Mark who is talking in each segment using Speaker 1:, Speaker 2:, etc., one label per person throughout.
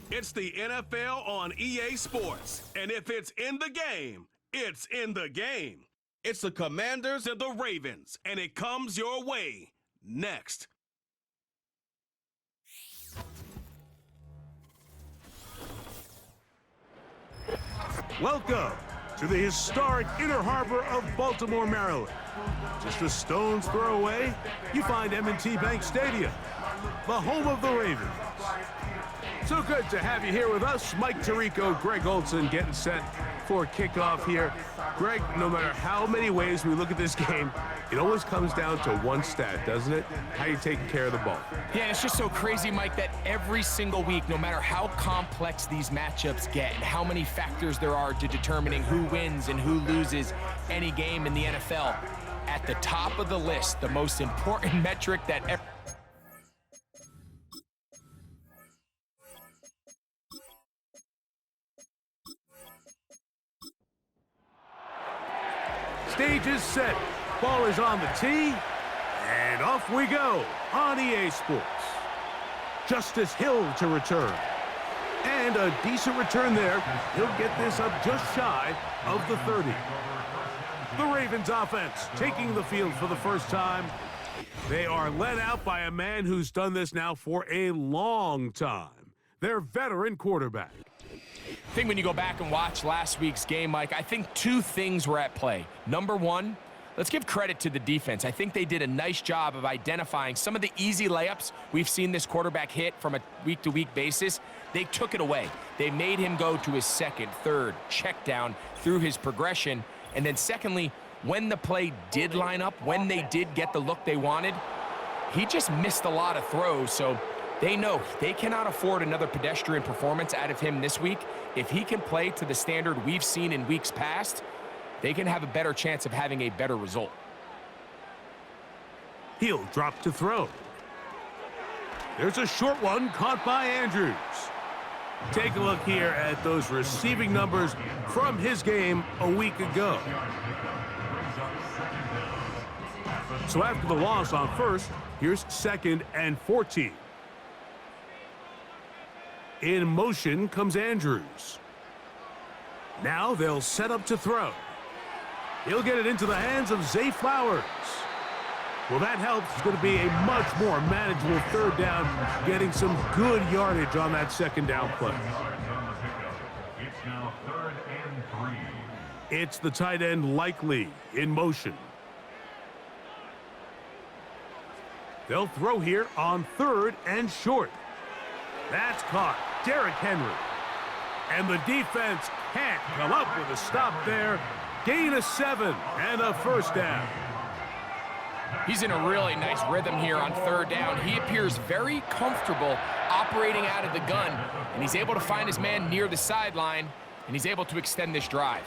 Speaker 1: It's the NFL on EA Sports. And if it's in the game, it's in the game. It's the Commanders and the Ravens, and it comes your way next.
Speaker 2: Welcome to the historic Inner Harbor of Baltimore, Maryland. Just a stone's throw away, you find M&T Bank Stadium, the home of the Ravens. So good to have you here with us. Mike Tirico, Greg Olson getting set for kickoff here. Greg, no matter how many ways we look at this game, it always comes down to one stat, doesn't it? How you taking care of the ball.
Speaker 3: Yeah, it's just so crazy, Mike, that every single week, no matter how complex these matchups get and how many factors there are to determining who wins and who loses any game in the NFL, at the top of the list, the most important metric that ever...
Speaker 2: Stage is set. Ball is on the tee. And off we go on EA Sports. Justice Hill to return. And a decent return there. He'll get this up just shy of the 30. The Ravens offense taking the field for the first time. They are led out by a man who's done this now for a long time. Their veteran quarterback.
Speaker 3: I think when you go back and watch last week's game, Mike, I think two things were at play. Number one, let's give credit to the defense. I think they did a nice job of identifying some of the easy layups we've seen this quarterback hit from a week-to-week basis. They took it away. They made him go to his second, third, check down through his progression. And then secondly, when the play did line up, when they did get the look they wanted, he just missed a lot of throws. So they know they cannot afford another pedestrian performance out of him this week. If he can play to the standard we've seen in weeks past, they can have a better chance of having a better result.
Speaker 2: He'll drop to throw. There's a short one caught by Andrews. Take a look here at those receiving numbers from his game a week ago. So after the loss on first, here's 2nd and 14. In motion comes Andrews. Now they'll set up to throw. He'll get it into the hands of Zay Flowers. Well, that helps. It's going to be a much more manageable third down, getting some good yardage on that second down play.
Speaker 4: It's now 3rd and 3.
Speaker 2: It's the tight end Likely in motion. They'll throw here on 3rd and short. That's caught. Derrick Henry. And the defense can't come up with a stop there. Gain of 7 and a first down.
Speaker 3: He's in a really nice rhythm here on 3rd down. He appears very comfortable operating out of the gun, and he's able to find his man near the sideline, and he's able to extend this drive.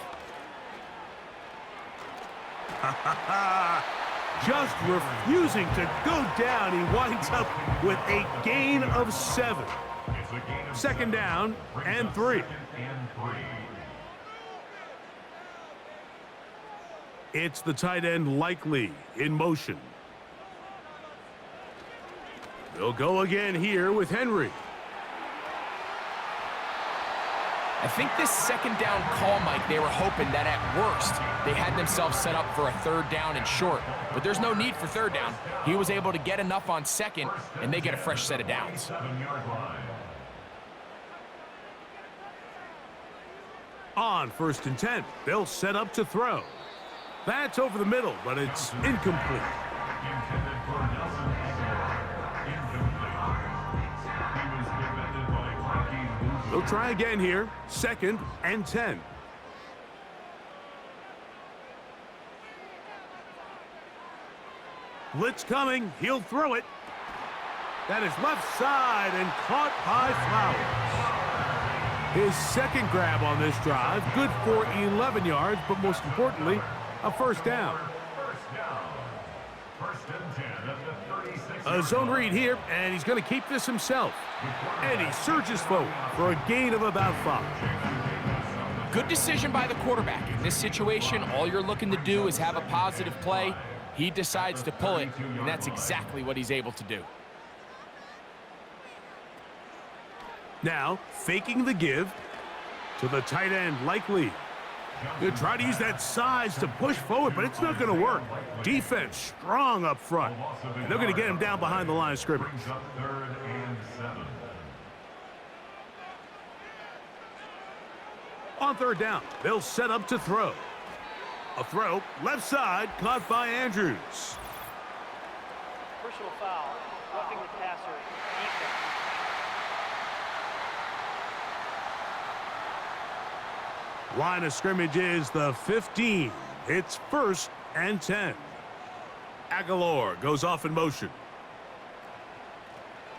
Speaker 2: Just refusing to go down. He winds up with a gain of 7. 2nd down and 3. It's the tight end Likely in motion. They'll go again here with Henry.
Speaker 3: I think this 2nd down call, Mike, they were hoping that at worst they had themselves set up for a 3rd down and short. But there's no need for 3rd down. He was able to get enough on 2nd, and they get a fresh set of downs.
Speaker 2: On 1st and 10, they'll set up to throw. That's over the middle, but it's incomplete. They'll try again here, 2nd and 10. Blitz coming, he'll throw it. That is left side and caught by Flowers. His 2nd grab on this drive, good for 11 yards, but most importantly, a first down. A zone read here, and he's going to keep this himself. And he surges forward for a gain of about 5.
Speaker 3: Good decision by the quarterback. In this situation, all you're looking to do is have a positive play. He decides to pull it, and that's exactly what he's able to do.
Speaker 2: Now, faking the give to the tight end, Likely. He'll try to use that size to push forward, but it's not going to work. Defense strong up front. And they're going to get him down behind the line of scrimmage. On third down, they'll set up to throw. A throw, left side, caught by Andrews.
Speaker 5: Personal foul, roughing the passer, defense.
Speaker 2: Line of scrimmage is the 15. It's 1st and 10. Aguilar goes off in motion.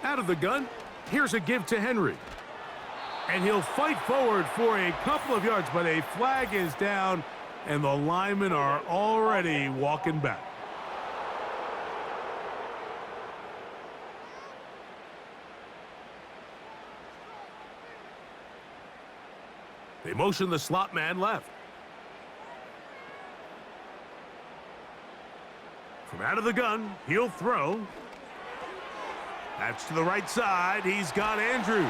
Speaker 2: Out of the gun, here's a give to Henry. And he'll fight forward for a couple of yards, but a flag is down, and the linemen are already walking back. They motion the slot man left. From out of the gun, he'll throw. That's to the right side. He's got Andrews.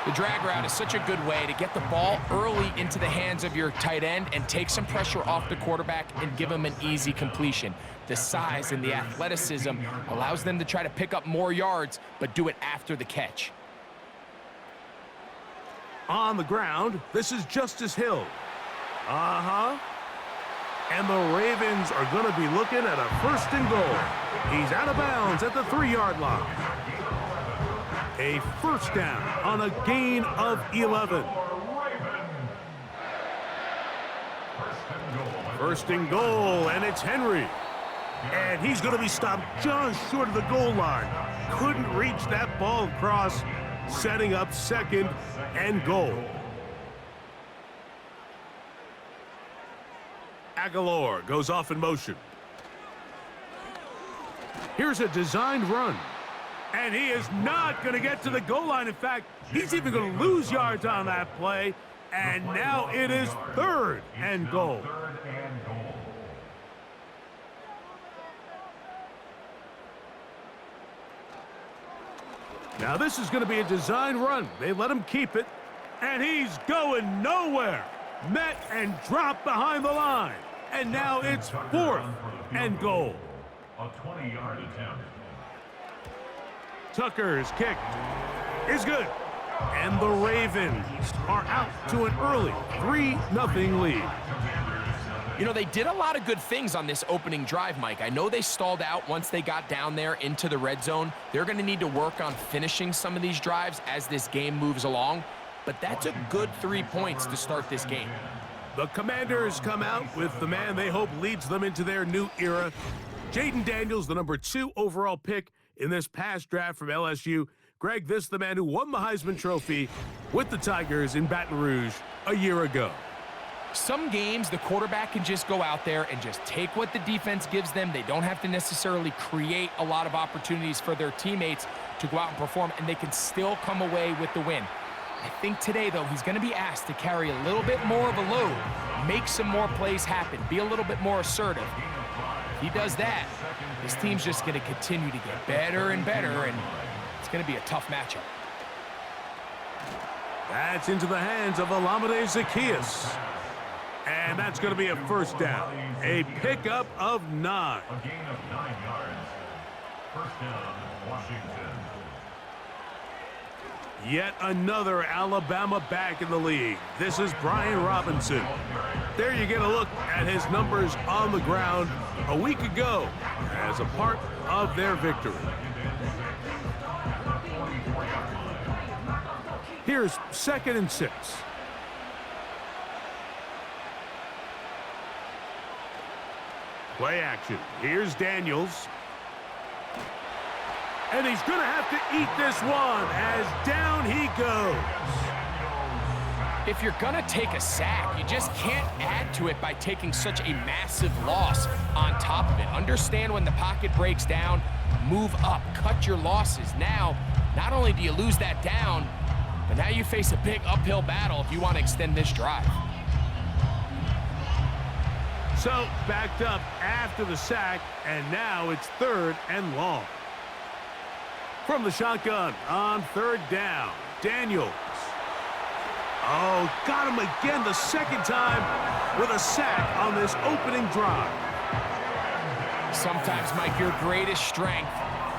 Speaker 3: The drag route is such a good way to get the ball early into the hands of your tight end and take some pressure off the quarterback and give him an easy completion. The size and the athleticism allows them to try to pick up more yards, but do it after the catch.
Speaker 2: On the ground, this is Justice Hill. And the Ravens are going to be looking at a 1st and goal. He's out of bounds at the 3-yard line. A 1st down on a gain of 11. 1st and goal, and it's Henry. And he's going to be stopped just short of the goal line. Couldn't reach that ball across, setting up 2nd and goal. Aguilar goes off in motion. Here's a designed run. And he is not going to get to the goal line. In fact, he's even going to lose yards on that play. And now it is 3rd and goal. Now this is going to be a design run. They let him keep it. And he's going nowhere. Met and dropped behind the line. And now it's 4th and goal.
Speaker 4: A 20-yard attempt.
Speaker 2: Tucker's kick is good. And the Ravens are out to an early 3-0 lead.
Speaker 3: You know, they did a lot of good things on this opening drive, Mike. I know they stalled out once they got down there into the red zone. They're going to need to work on finishing some of these drives as this game moves along. But that's a good 3 points to start this game.
Speaker 2: The Commanders come out with the man they hope leads them into their new era. Jaden Daniels, the number 2 overall pick in this past draft from LSU. Greg, this is the man who won the Heisman Trophy with the Tigers in Baton Rouge a year ago.
Speaker 3: Some games, the quarterback can just go out there and just take what the defense gives them. They don't have to necessarily create a lot of opportunities for their teammates to go out and perform, and they can still come away with the win. I think today, though, he's going to be asked to carry a little bit more of a load, make some more plays happen, be a little bit more assertive. If he does that, this team's just going to continue to get better and better, and it's going to be a tough matchup.
Speaker 2: That's into the hands of Olamide Zaccheaus. And that's going to be a 1st down. A pickup of 9.
Speaker 4: A gain of 9 yards. 1st down, Washington.
Speaker 2: Yet another Alabama back in the league. This is Brian Robinson. There you get a look at his numbers on the ground a week ago as a part of their victory. Here's 2nd and 6. Play action. Here's Daniels. And he's going to have to eat this one as down he goes.
Speaker 3: If you're going to take a sack, you just can't add to it by taking such a massive loss on top of it. Understand when the pocket breaks down, move up, cut your losses. Now, not only do you lose that down, but now you face a big uphill battle if you want to extend this drive.
Speaker 2: So, backed up after the sack, and now it's 3rd and long. From the shotgun on 3rd down, Daniels. Oh, got him again the second time with a sack on this opening drive.
Speaker 3: Sometimes, Mike, your greatest strength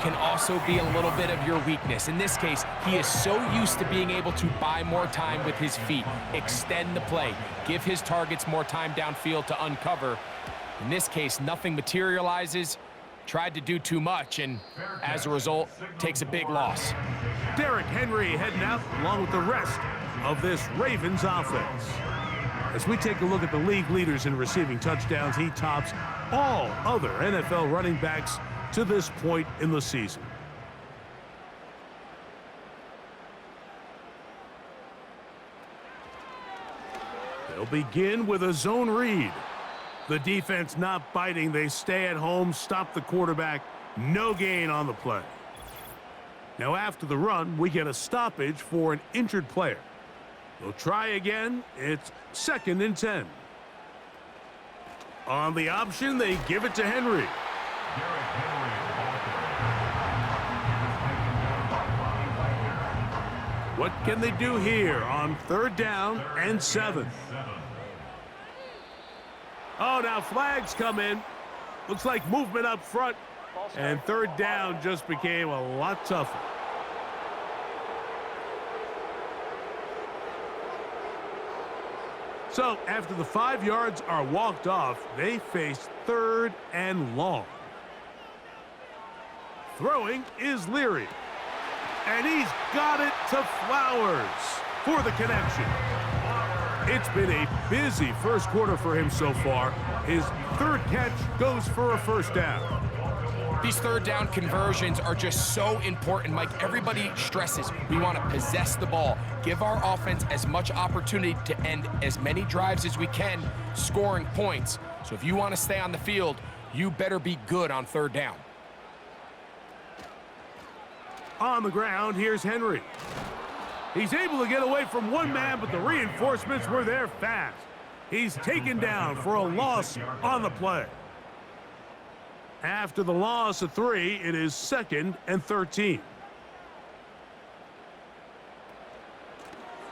Speaker 3: can also be a little bit of your weakness. In this case, he is so used to being able to buy more time with his feet, extend the play, give his targets more time downfield to uncover. In this case, nothing materializes, tried to do too much, and as a result, takes a big loss.
Speaker 2: Derrick Henry heading out along with the rest of this Ravens offense. As we take a look at the league leaders in receiving touchdowns, he tops all other NFL running backs to this point in the season. They'll begin with a zone read. The defense not biting. They stay at home, stop the quarterback. No gain on the play. Now after the run, we get a stoppage for an injured player. They'll try again. It's 2nd and 10. On the option, they give it to Henry. What can they do here on 3rd down and 7? Oh, now flags come in. Looks like movement up front. And 3rd down just became a lot tougher. So after the 5 yards are walked off, they face 3rd and long. Throwing is Leary. And he's got it to Flowers for the connection. It's been a busy first quarter for him so far. His 3rd catch goes for a 1st down.
Speaker 3: These 3rd down conversions are just so important, Mike. Everybody stresses we want to possess the ball, give our offense as much opportunity to end as many drives as we can, scoring points. So if you want to stay on the field, you better be good on 3rd down.
Speaker 2: On the ground, here's Henry. He's able to get away from one man, but the reinforcements were there fast. He's taken down for a loss on the play. After the loss of 3, it is 2nd and 13.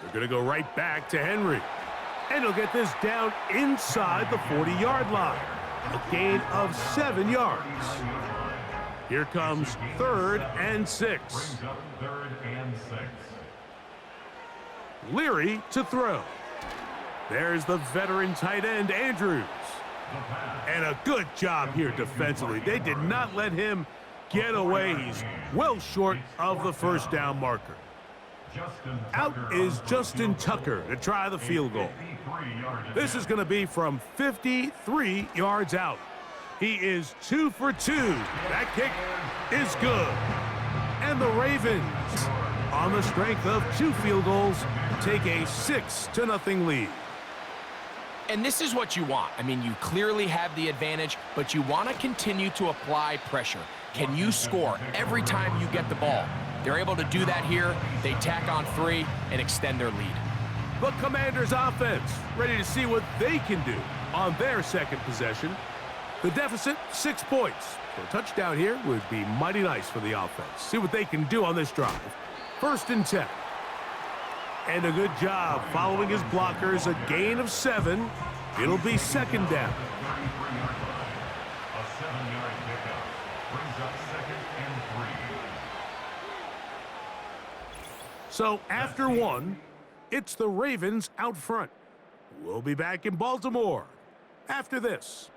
Speaker 2: They're going to go right back to Henry. And he'll get this down inside the 40-yard line. A gain of 7 yards. Here comes 3rd and 6. Leary to throw. There's the veteran tight end, Andrews. And a good job here defensively. They did not let him get away. He's well short of the 1st down marker. Out is Justin Tucker to try the field goal. This is going to be from 53 yards out. He is 2 for 2. That kick is good. And the Ravens, on the strength of 2 field goals, take a 6-0 lead.
Speaker 3: And this is what you want. I mean, you clearly have the advantage, but you want to continue to apply pressure. Can you score every time you get the ball? They're able to do that here. They tack on 3 and extend their lead.
Speaker 2: The Commanders' offense ready to see what they can do on their 2nd possession. The deficit, 6 points. So a touchdown here would be mighty nice for the offense. See what they can do on this drive. 1st and 10. And a good job following his blockers. A gain of 7. It'll be 2nd down.
Speaker 4: A 7-yard pickup brings up 2nd and 3.
Speaker 2: So after 1, it's the Ravens out front. We'll be back in Baltimore after this.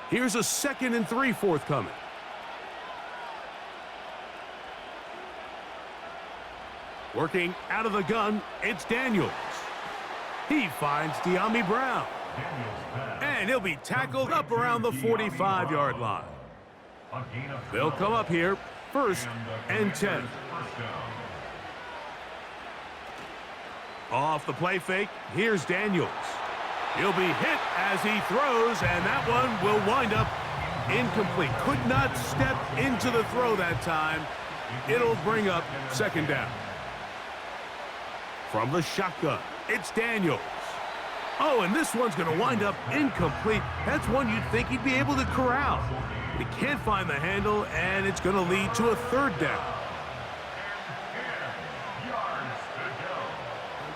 Speaker 2: Here's a 2nd and 3 forthcoming. Working out of the gun, it's Daniels. He finds De'Ami Brown. And he'll be tackled up around the 45-yard line. They'll come up here, 1st and 10. Off the play fake, here's Daniels. He'll be hit as he throws, and that one will wind up incomplete. Could not step into the throw that time. It'll bring up 2nd down. From the shotgun, it's Daniels. Oh, and this one's going to wind up incomplete. That's one you'd think he'd be able to corral. He can't find the handle, and it's going to lead to a third down.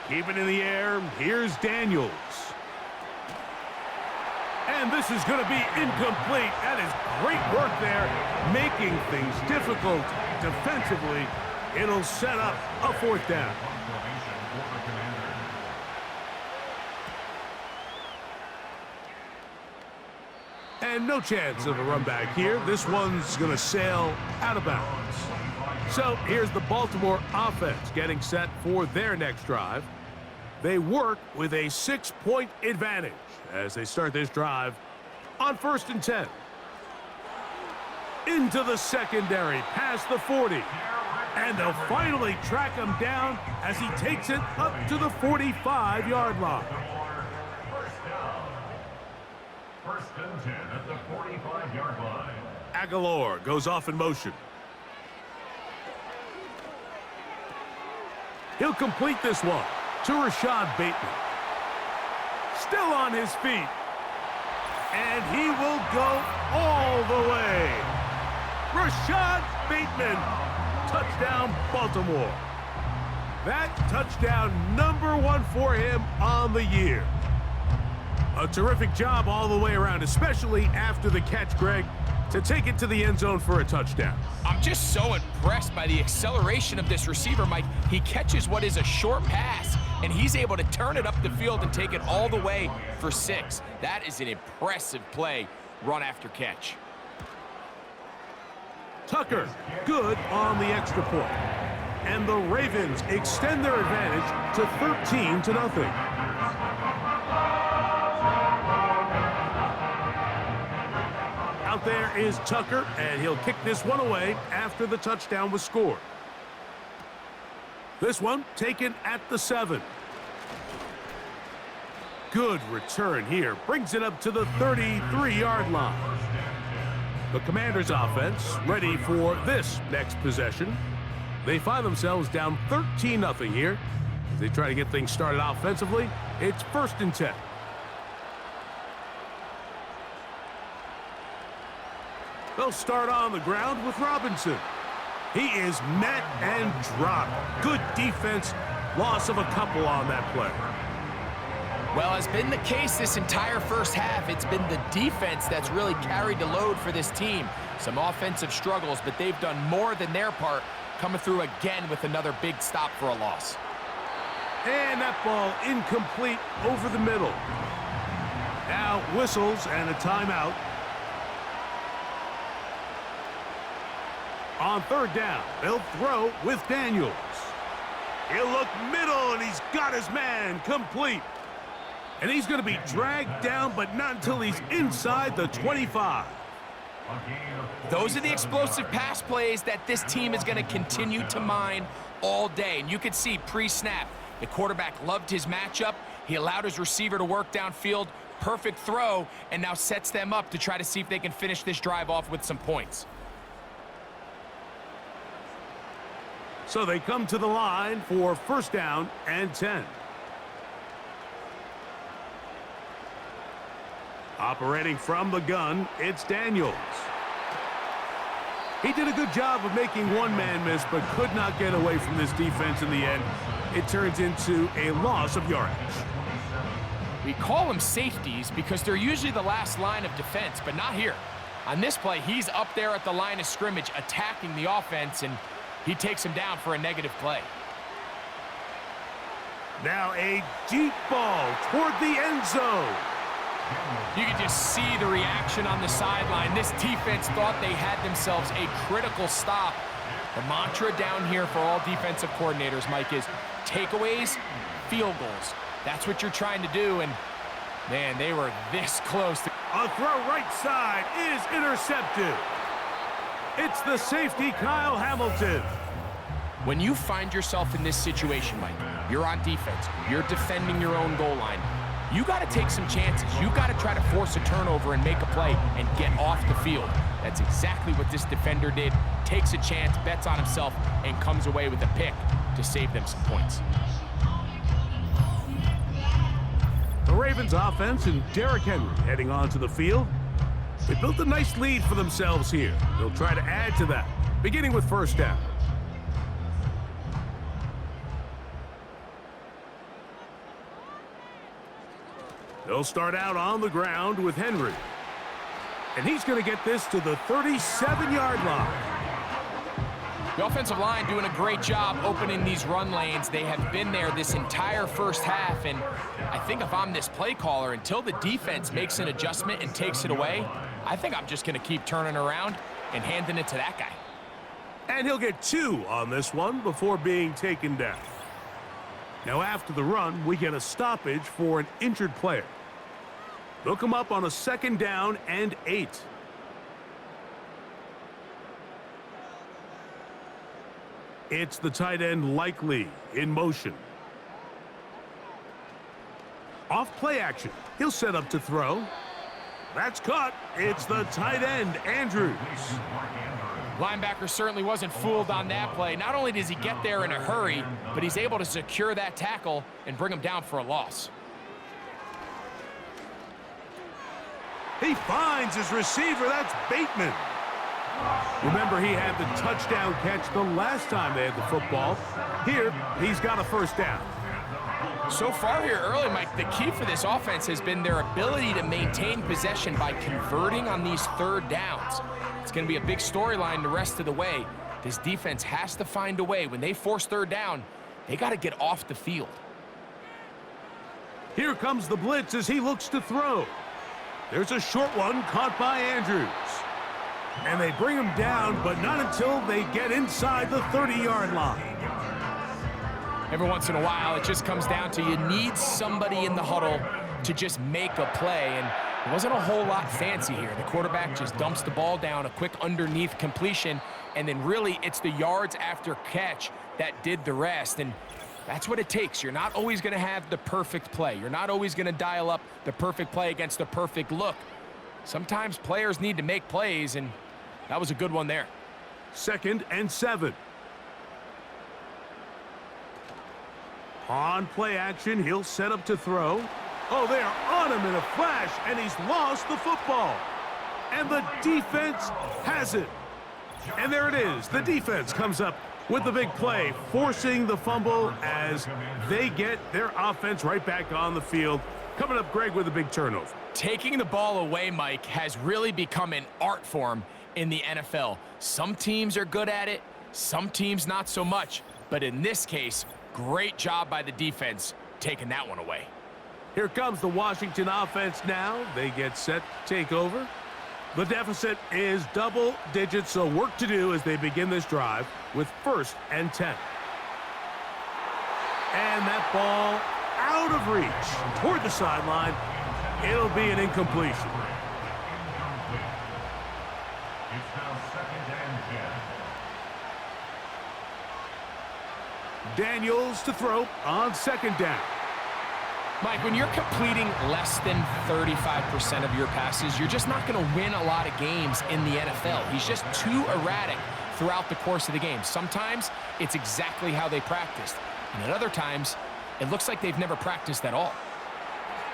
Speaker 2: Keep it in the air. Here's Daniels. And this is going to be incomplete. That is great work there, making things difficult defensively. It'll set up a fourth down. And no chance of a run back here. This one's going to sail out of bounds. So here's the Baltimore offense getting set for their next drive. They work with a 6-point advantage as they start this drive on 1st and 10. Into the secondary, past the 40. And they'll finally track him down as he takes it up to the 45-yard line.
Speaker 4: First and 10 at the 45-yard line.
Speaker 2: Aguilar goes off in motion. He'll complete this one to Rashad Bateman. Still on his feet. And he will go all the way. Rashad Bateman. Touchdown, Baltimore. That touchdown #1 for him on the year. A terrific job all the way around, especially after the catch, Greg, to take it to the end zone for a touchdown.
Speaker 3: I'm just so impressed by the acceleration of this receiver, Mike. He catches what is a short pass, and he's able to turn it up the field and take it all the way for 6. That is an impressive play, run after catch.
Speaker 2: Tucker, good on the extra point. And the Ravens extend their advantage to 13-0. Out there is Tucker, and he'll kick this one away after the touchdown was scored. This one taken at the 7. Good return here. Brings it up to the 33-yard line. The Commanders' offense ready for this next possession. They find themselves down 13-0 here. As they try to get things started offensively, it's 1st and 10. They'll start on the ground with Robinson. He is met and dropped. Good defense. Loss of a couple on that play.
Speaker 3: Well, has been the case this entire first half. It's been the defense that's really carried the load for this team. Some offensive struggles, but they've done more than their part, coming through again with another big stop for a loss.
Speaker 2: And that ball incomplete over the middle. Now whistles and a timeout. On 3rd down, they'll throw with Daniels. He'll look middle, and he's got his man complete. And he's going to be dragged down, but not until he's inside the 25.
Speaker 3: Those are the explosive pass plays that this team is going to continue to mine all day. And you could see pre-snap, the quarterback loved his matchup. He allowed his receiver to work downfield. Perfect throw, and now sets them up to try to see if they can finish this drive off with some points.
Speaker 2: So they come to the line for 1st down and 10. Operating from the gun, it's Daniels. He did a good job of making one man miss, but could not get away from this defense in the end. It turns into a loss of yardage.
Speaker 3: We call them safeties because they're usually the last line of defense, but not here. On this play, he's up there at the line of scrimmage attacking the offense, and he takes him down for a negative play.
Speaker 2: Now a deep ball toward the end zone.
Speaker 3: You can just see the reaction on the sideline. This defense thought they had themselves a critical stop. The mantra down here for all defensive coordinators, Mike, is takeaways, field goals. That's what you're trying to do, and, man, they were this close.
Speaker 2: A throw right side is intercepted. It's the safety, Kyle Hamilton.
Speaker 3: When you find yourself in this situation, Mike, you're on defense, you're defending your own goal line, you got to take some chances. You got to try to force a turnover and make a play and get off the field. That's exactly what this defender did. Takes a chance, bets on himself, and comes away with a pick to save them some points.
Speaker 2: The The Ravens offense and Derrick Henry heading onto the field. They built a nice lead for themselves here. They'll try to add to that, beginning with first down. They'll start out on the ground with Henry. And he's going to get this to the 37-yard line.
Speaker 3: The offensive line doing a great job opening these run lanes. They have been there this entire first half, and I think if I'm this play caller, until the defense makes an adjustment and takes it away, I think I'm just going to keep turning around and handing it to that guy.
Speaker 2: And he'll get 2 on this one before being taken down. Now after the run, we get a stoppage for an injured player. They'll come up on a 2nd down and 8. It's the tight end Likely in motion. Off play action. He'll set up to throw. That's caught. It's the tight end, Andrews.
Speaker 3: Linebacker certainly wasn't fooled on that play. Not only does he get there in a hurry, but he's able to secure that tackle and bring him down for a loss.
Speaker 2: He finds his receiver. That's Bateman. Remember, he had the touchdown catch the last time they had the football. Here, he's got a first down.
Speaker 3: So far here early, Mike, the key for this offense has been their ability to maintain possession by converting on these 3rd downs. It's going to be a big storyline the rest of the way. This defense has to find a way. When they force 3rd down, they got to get off the field.
Speaker 2: Here comes the blitz as he looks to throw. There's a short one caught by Andrews. And they bring him down, but not until they get inside the 30-yard line.
Speaker 3: Every once in a while, it just comes down to you need somebody in the huddle to just make a play, and it wasn't a whole lot fancy here. The quarterback just dumps the ball down, a quick underneath completion, and then really it's the yards after catch that did the rest, and that's what it takes. You're not always going to have the perfect play. You're not always going to dial up the perfect play against the perfect look. Sometimes players need to make plays, and that was a good one there.
Speaker 2: 2nd and 7. On play action, he'll set up to throw. Oh, they are on him in a flash, and he's lost the football. And the defense has it. And there it is. The defense comes up with the big play, forcing the fumble as they get their offense right back on the field. Coming up, Greg, with a big turnover.
Speaker 3: Taking the ball away, Mike, has really become an art form in the NFL. Some teams are good at it, some teams not so much. But in this case, great job by the defense taking that one away.
Speaker 2: Here comes the Washington offense now. They get set to take over. The deficit is double digits, so work to do as they begin this drive with 1st and 10. And that ball out of reach toward the sideline. It'll be an incompletion.
Speaker 4: It's now 2nd and 10.
Speaker 2: Daniels to throw on 2nd down.
Speaker 3: Mike, when you're completing less than 35% of your passes, you're just not going to win a lot of games in the NFL. He's just too erratic throughout the course of the game. Sometimes it's exactly how they practiced, and at other times it looks like they've never practiced at all.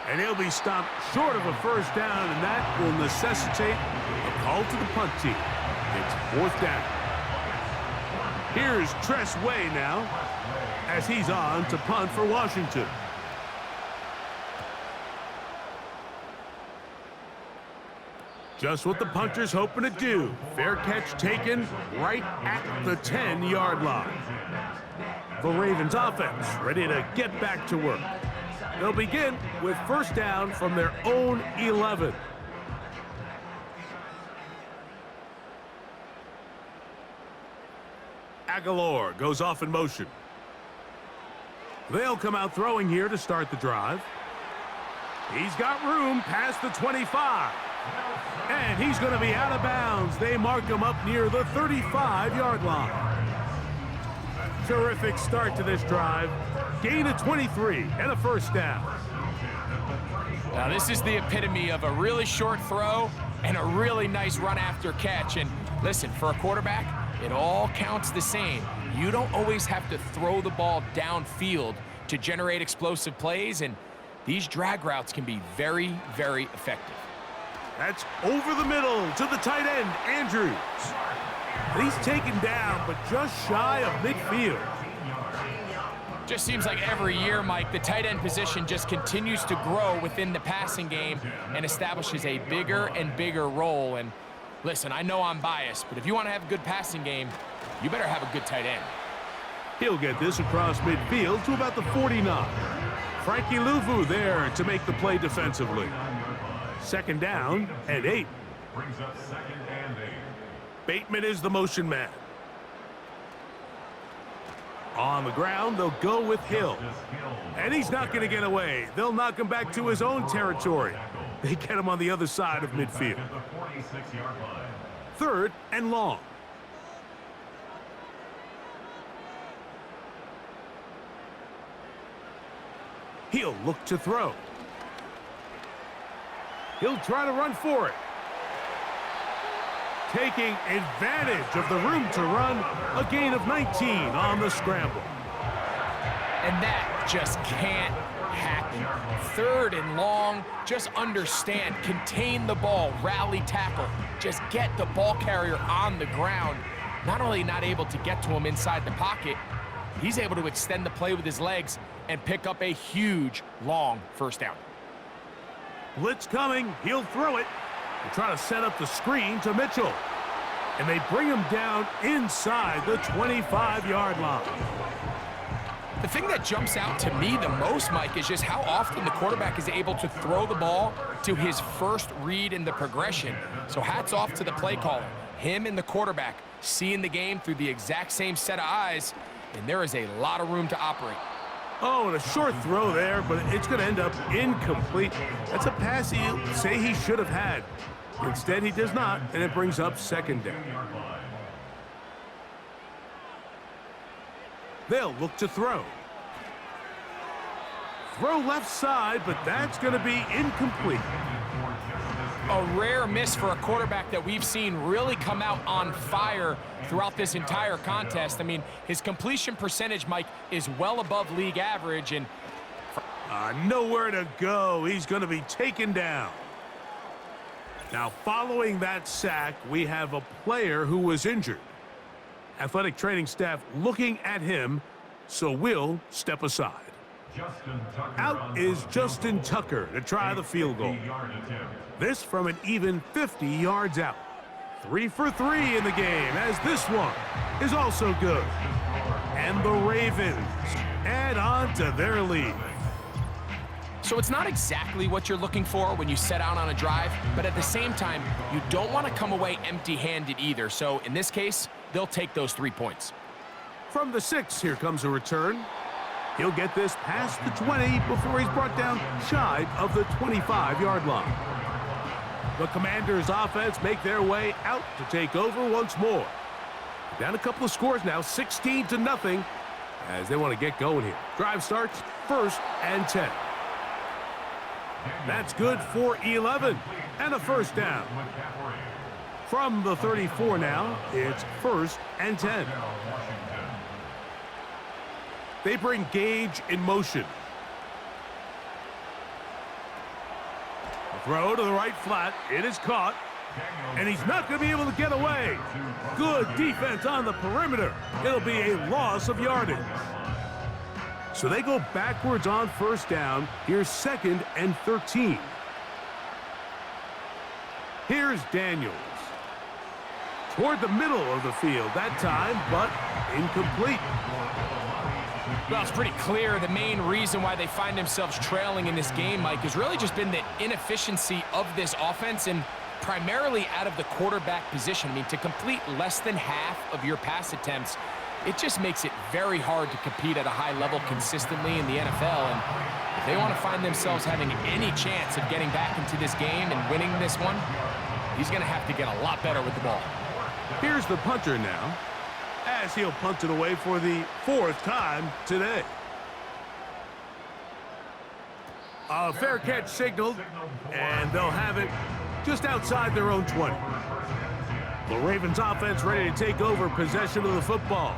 Speaker 2: And he'll be stopped short of a first down, and that will necessitate a call to the punt team. It's 4th down. Here's Tress Way now as he's on to punt for Washington. Just what the punter's hoping to do. Fair catch taken right at the 10-yard line. The Ravens offense ready to get back to work. They'll begin with first down from their own 11. Aguilar goes off in motion. They'll come out throwing here to start the drive. He's got room past the 25. And he's going to be out of bounds. They mark him up near the 35-yard line. Terrific start to this drive. Gain of 23 and a first down.
Speaker 3: Now this is the epitome of a really short throw and a really nice run after catch. And listen, for a quarterback, it all counts the same. You don't always have to throw the ball downfield to generate explosive plays, and these drag routes can be very, very effective.
Speaker 2: That's over the middle to the tight end, Andrews. And he's taken down, but just shy of midfield.
Speaker 3: Just seems like every year, Mike, the tight end position just continues to grow within the passing game and establishes a bigger and bigger role. And listen, I know I'm biased, but if you want to have a good passing game, you better have a good tight end.
Speaker 2: He'll get this across midfield to about the 49. Frankie Louvu there to make the play defensively. Second down and 8.
Speaker 4: Brings up 2nd and 8.
Speaker 2: Bateman is the motion man. On the ground, they'll go with Hill. And he's not going to get away. They'll knock him back to his own territory. They get him on the other side of midfield. 3rd and long. He'll look to throw. He'll try to run for it. Taking advantage of the room to run, a gain of 19 on the scramble.
Speaker 3: And that just can't happen. 3rd and long, just understand, contain the ball, rally tackle, just get the ball carrier on the ground. Not only not able to get to him inside the pocket, he's able to extend the play with his legs and pick up a huge, long first down.
Speaker 2: Blitz coming, he'll throw it. They try to set up the screen to Mitchell. And they bring him down inside the 25-yard line.
Speaker 3: The thing that jumps out to me the most, Mike, is just how often the quarterback is able to throw the ball to his first read in the progression. So hats off to the play caller. Him and the quarterback seeing the game through the exact same set of eyes, and there is a lot of room to operate.
Speaker 2: Oh, and a short throw there, but it's going to end up incomplete. That's a pass he'll say he should have had. Instead, he does not, and it brings up 2nd down. They'll look to throw. Throw left side, but that's going to be incomplete.
Speaker 3: A rare miss for a quarterback that we've seen really come out on fire throughout this entire contest. I mean, his completion percentage, Mike, is well above league average. And
Speaker 2: nowhere to go. He's going to be taken down. Now, following that sack, we have a player who was injured. Athletic training staff looking at him, so we'll step aside. Out is Justin Tucker to try the field goal. This from an even 50 yards out. 3 for 3 in the game, as this one is also good. And the Ravens add on to their lead.
Speaker 3: So it's not exactly what you're looking for when you set out on a drive, but at the same time, you don't want to come away empty-handed either. So in this case, they'll take those 3 points.
Speaker 2: From the 6, here comes a return. He'll get this past the 20 before he's brought down shy of the 25-yard line. The Commanders' offense make their way out to take over once more. Down a couple of scores now, 16-0, as they want to get going here. Drive starts 1st and 10. That's good for 11 and a first down. From the 34 now, it's 1st and 10. They bring Gage in motion. A throw to the right flat. It is caught. And he's not going to be able to get away. Good defense on the perimeter. It'll be a loss of yardage. So they go backwards on first down. Here's 2nd and 13. Here's Daniels. Toward the middle of the field that time, but incomplete.
Speaker 3: Well, it's pretty clear the main reason why they find themselves trailing in this game, Mike, has really just been the inefficiency of this offense and primarily out of the quarterback position. I mean, to complete less than half of your pass attempts, it just makes it very hard to compete at a high level consistently in the NFL. And if they want to find themselves having any chance of getting back into this game and winning this one, he's going to have to get a lot better with the ball.
Speaker 2: Here's the punter now, as he'll punt it away for the 4th time today. A fair catch signaled, and they'll have it just outside their own 20. The Ravens offense ready to take over possession of the football.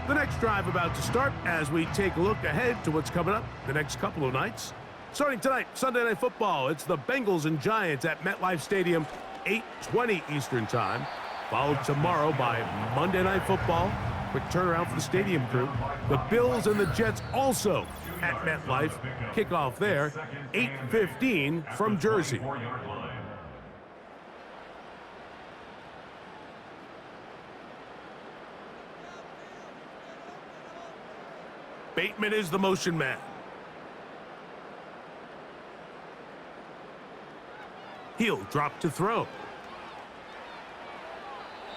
Speaker 2: The next drive about to start as we take a look ahead to what's coming up the next couple of nights. Starting tonight, Sunday Night Football, it's the Bengals and Giants at MetLife Stadium, 8:20 Eastern Time. Followed tomorrow by Monday Night Football. Quick turnaround for the stadium crew. The Bills and the Jets also at MetLife. Kickoff there, 8:15 from Jersey. Bateman is the motion man. He'll drop to throw.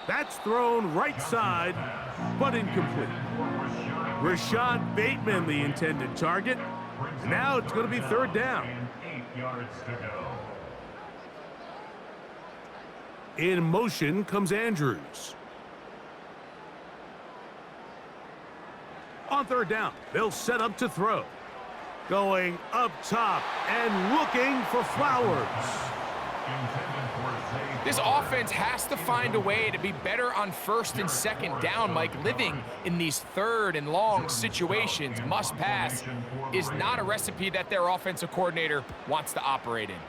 Speaker 2: That's thrown right side, but incomplete. Rashad Bateman, the intended target. And now it's going to be third down.
Speaker 4: 8 yards to go.
Speaker 2: In motion comes Andrews. On third down, they'll set up to throw. Going up top and looking for Flowers.
Speaker 3: This offense has to find a way to be better on first and second down, Mike. Living in these third and long situations, must pass, is not a recipe that their offensive coordinator wants to operate in.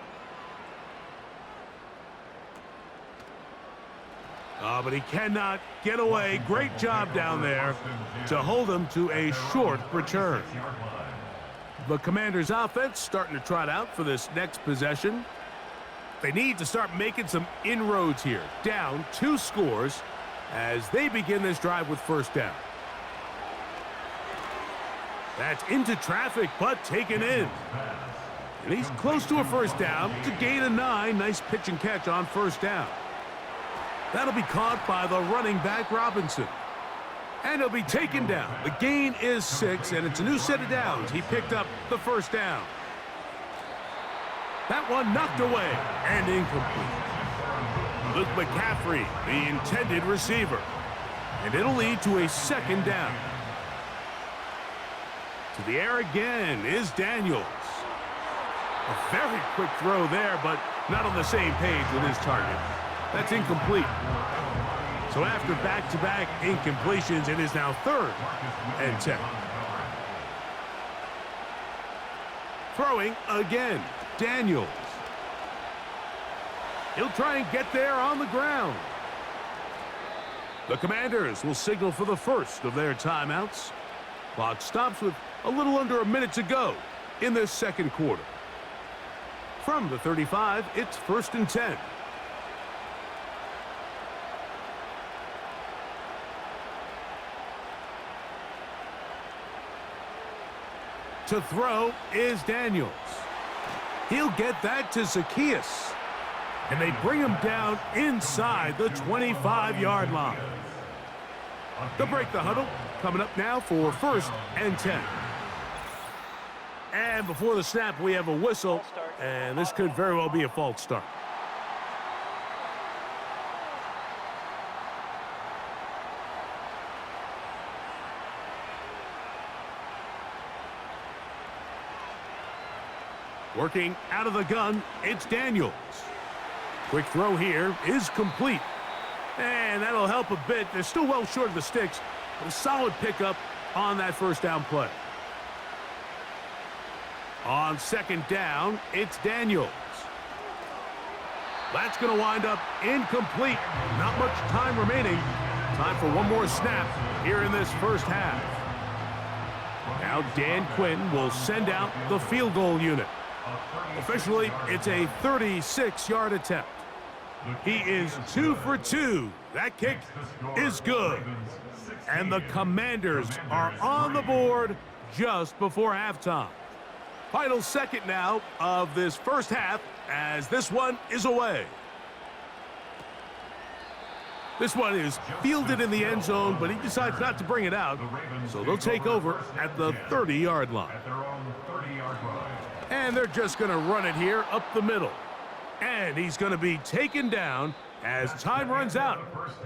Speaker 2: But he cannot get away. Great job down there to hold him to a short return. The Commanders' offense starting to trot out for this next possession. They need to start making some inroads here. Down 2 scores as they begin this drive with first down. That's into traffic, but taken in. And he's close to a first down to gain a 9. Nice pitch and catch on first down. That'll be caught by the running back, Robinson. And he'll be taken down. The gain is 6, and it's a new set of downs. He picked up the first down. That one knocked away and incomplete. Luke McCaffrey, the intended receiver. And it'll lead to a second down. To the air again is Daniels. A very quick throw there, but not on the same page with his target. That's incomplete. So after back-to-back incompletions, it is now 3rd and 10. Throwing again, Daniels. He'll try and get there on the ground. The Commanders will signal for the first of their timeouts. Clock stops with a little under a minute to go in this second quarter. From the 35, it's 1st and 10. To throw is Daniels. He'll get that to Zacchaeus. And they bring him down inside the 25-yard line. They'll break the huddle. Coming up now for 1st and 10. And before the snap, we have a whistle. And this could very well be a false start. Working out of the gun, it's Daniels. Quick throw here is complete. And that'll help a bit. They're still well short of the sticks. But a solid pickup on that first down play. On second down, it's Daniels. That's going to wind up incomplete. Not much time remaining. Time for one more snap here in this first half. Now Dan Quinn will send out the field goal unit. Officially, it's a 36-yard attempt. He is 2 for 2. That kick is good. And the Commanders are on the board just before halftime. Final second now of this first half as this one is away. This one is fielded in the end zone, but he decides not to bring it out. So they'll take over at the 30-yard line. And they're just going to run it here up the middle. And he's going to be taken down as time runs out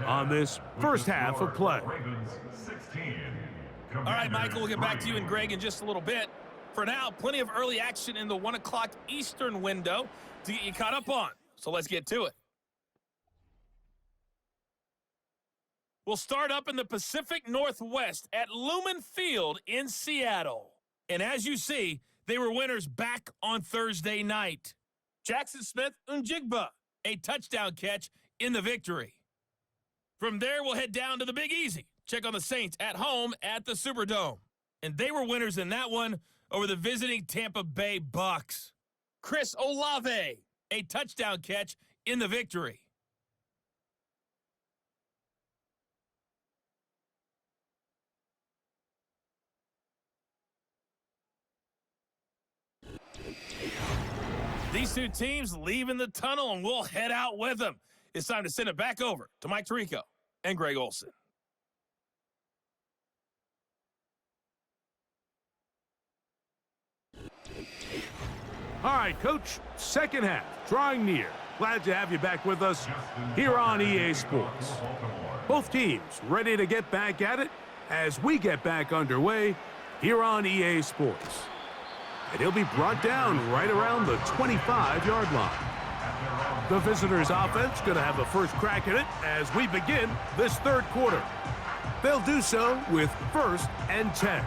Speaker 2: on this first half of play.
Speaker 6: All right, Michael, we'll get back to you and Greg in just a little bit. For now, plenty of early action in the 1 o'clock Eastern window to get you caught up on. So let's get to it. We'll start up in the Pacific Northwest at Lumen Field in Seattle. And as you see, They were winners back on Thursday night. Jackson Smith-Njigba, a touchdown catch in the victory. From there, we'll head down to the Big Easy. Check on the Saints at home at the Superdome. And they were winners in that one over the visiting Tampa Bay Bucks. Chris Olave, a touchdown catch in the victory. These two teams leaving the tunnel, and we'll head out with them. It's time to send it back over to Mike Tirico and Greg Olsen.
Speaker 2: All right, Coach, second half, drawing near. Glad to have you back with us here on EA Sports. Both teams ready to get back at it as we get back underway here on EA Sports. And he'll be brought down right around the 25-yard line. The visitors' offense going to have a first crack at it as we begin this third quarter. They'll do so with 1st and 10.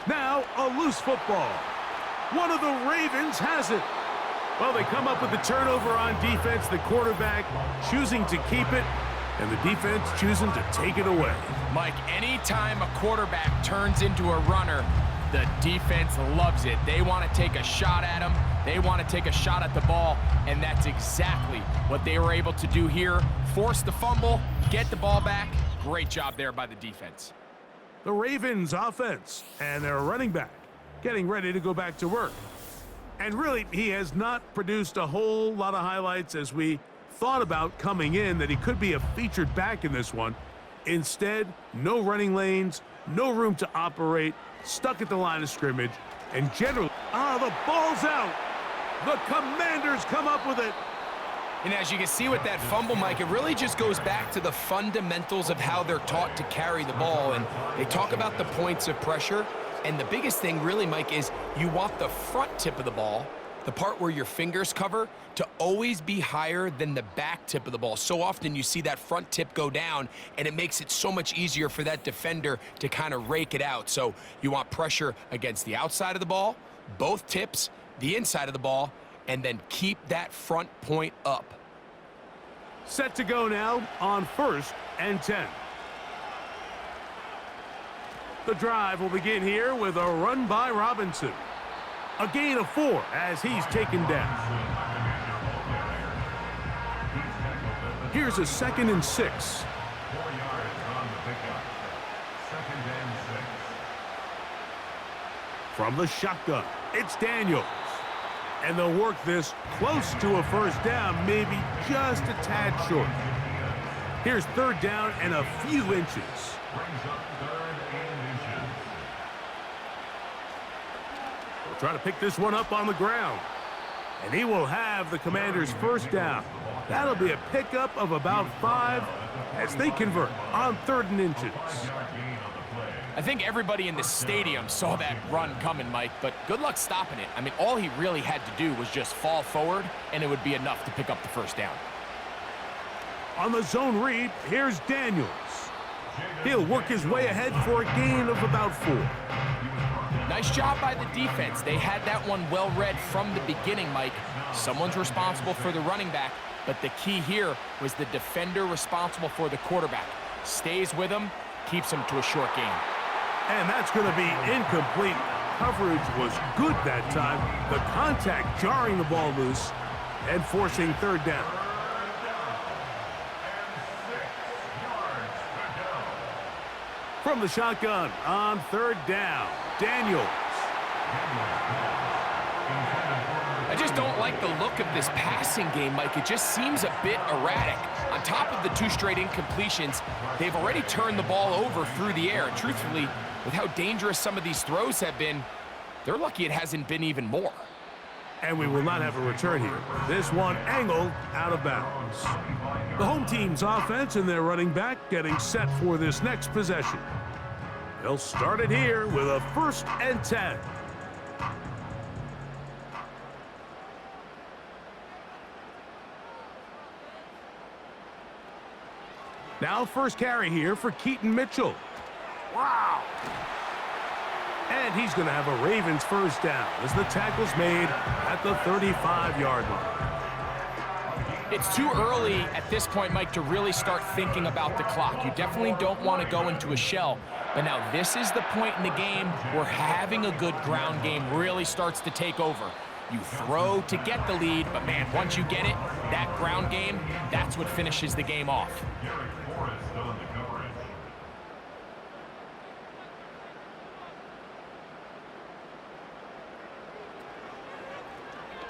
Speaker 2: Now, a loose football. One of the Ravens has it. Well, they come up with the turnover on defense, the quarterback choosing to keep it, and the defense choosing to take it away.
Speaker 3: Mike, anytime a quarterback turns into a runner, the defense loves it. They want to take a shot at him. They want to take a shot at the ball, and that's exactly what they were able to do here. Force the fumble, get the ball back. Great job there by the defense.
Speaker 2: The Ravens offense and their running back getting ready to go back to work. And really, he has not produced a whole lot of highlights as we thought about coming in that he could be a featured back in this one. Instead, no running lanes, no room to operate, stuck at the line of scrimmage, and generally, the ball's out. The Commanders come up with it.
Speaker 3: And as you can see with that fumble, Mike, it really just goes back to the fundamentals of how they're taught to carry the ball. And they talk about the points of pressure. And the biggest thing really, Mike, is you want the front tip of the ball, the part where your fingers cover, to always be higher than the back tip of the ball. So often you see that front tip go down, and it makes it so much easier for that defender to kind of rake it out. So you want pressure against the outside of the ball, both tips, the inside of the ball, and then keep that front point up.
Speaker 2: Set to go now on 1st and 10. The drive will begin here with a run by Robinson. A gain of 4 as he's taken down. Here's a 2nd and 6.
Speaker 4: 4 yards on the pickup. 2nd and 6.
Speaker 2: From the shotgun, it's Daniels. And they'll work this close to a first down, maybe just a tad short. Here's 3rd down and a few inches.
Speaker 4: Brings up 3rd and inches.
Speaker 2: We'll try to pick this one up on the ground. And he will have the Commanders' first down. That'll be a pickup of about 5 as they convert on 3rd and inches.
Speaker 3: I think everybody in the stadium saw that run coming, Mike, but good luck stopping it. I mean, all he really had to do was just fall forward, and it would be enough to pick up the first down.
Speaker 2: On the zone read, here's Daniels. He'll work his way ahead for a gain of about 4.
Speaker 3: Nice job by the defense. They had that one well read from the beginning, Mike. Someone's responsible for the running back, but the key here was the defender responsible for the quarterback. Stays with him, keeps him to a short gain.
Speaker 2: And that's going to be incomplete. Coverage was good that time. The contact jarring the ball loose and forcing 3rd down. From the shotgun on 3rd down, Daniels.
Speaker 3: I just don't like the look of this passing game, Mike. It just seems a bit erratic. On top of the 2 straight incompletions, they've already turned the ball over through the air. And truthfully, with how dangerous some of these throws have been, they're lucky it hasn't been even more.
Speaker 2: And we will not have a return here. This one angled out of bounds. The home team's offense and their running back getting set for this next possession. They'll start it here with a 1st and 10. Now first carry here for Keaton Mitchell. Wow! And he's going to have a Ravens first down as the tackle's made at the 35-yard line.
Speaker 3: It's too early at this point, Mike, to really start thinking about the clock. You definitely don't want to go into a shell. But now this is the point in the game where having a good ground game really starts to take over. You throw to get the lead, but man, once you get it, that ground game, that's what finishes the game off.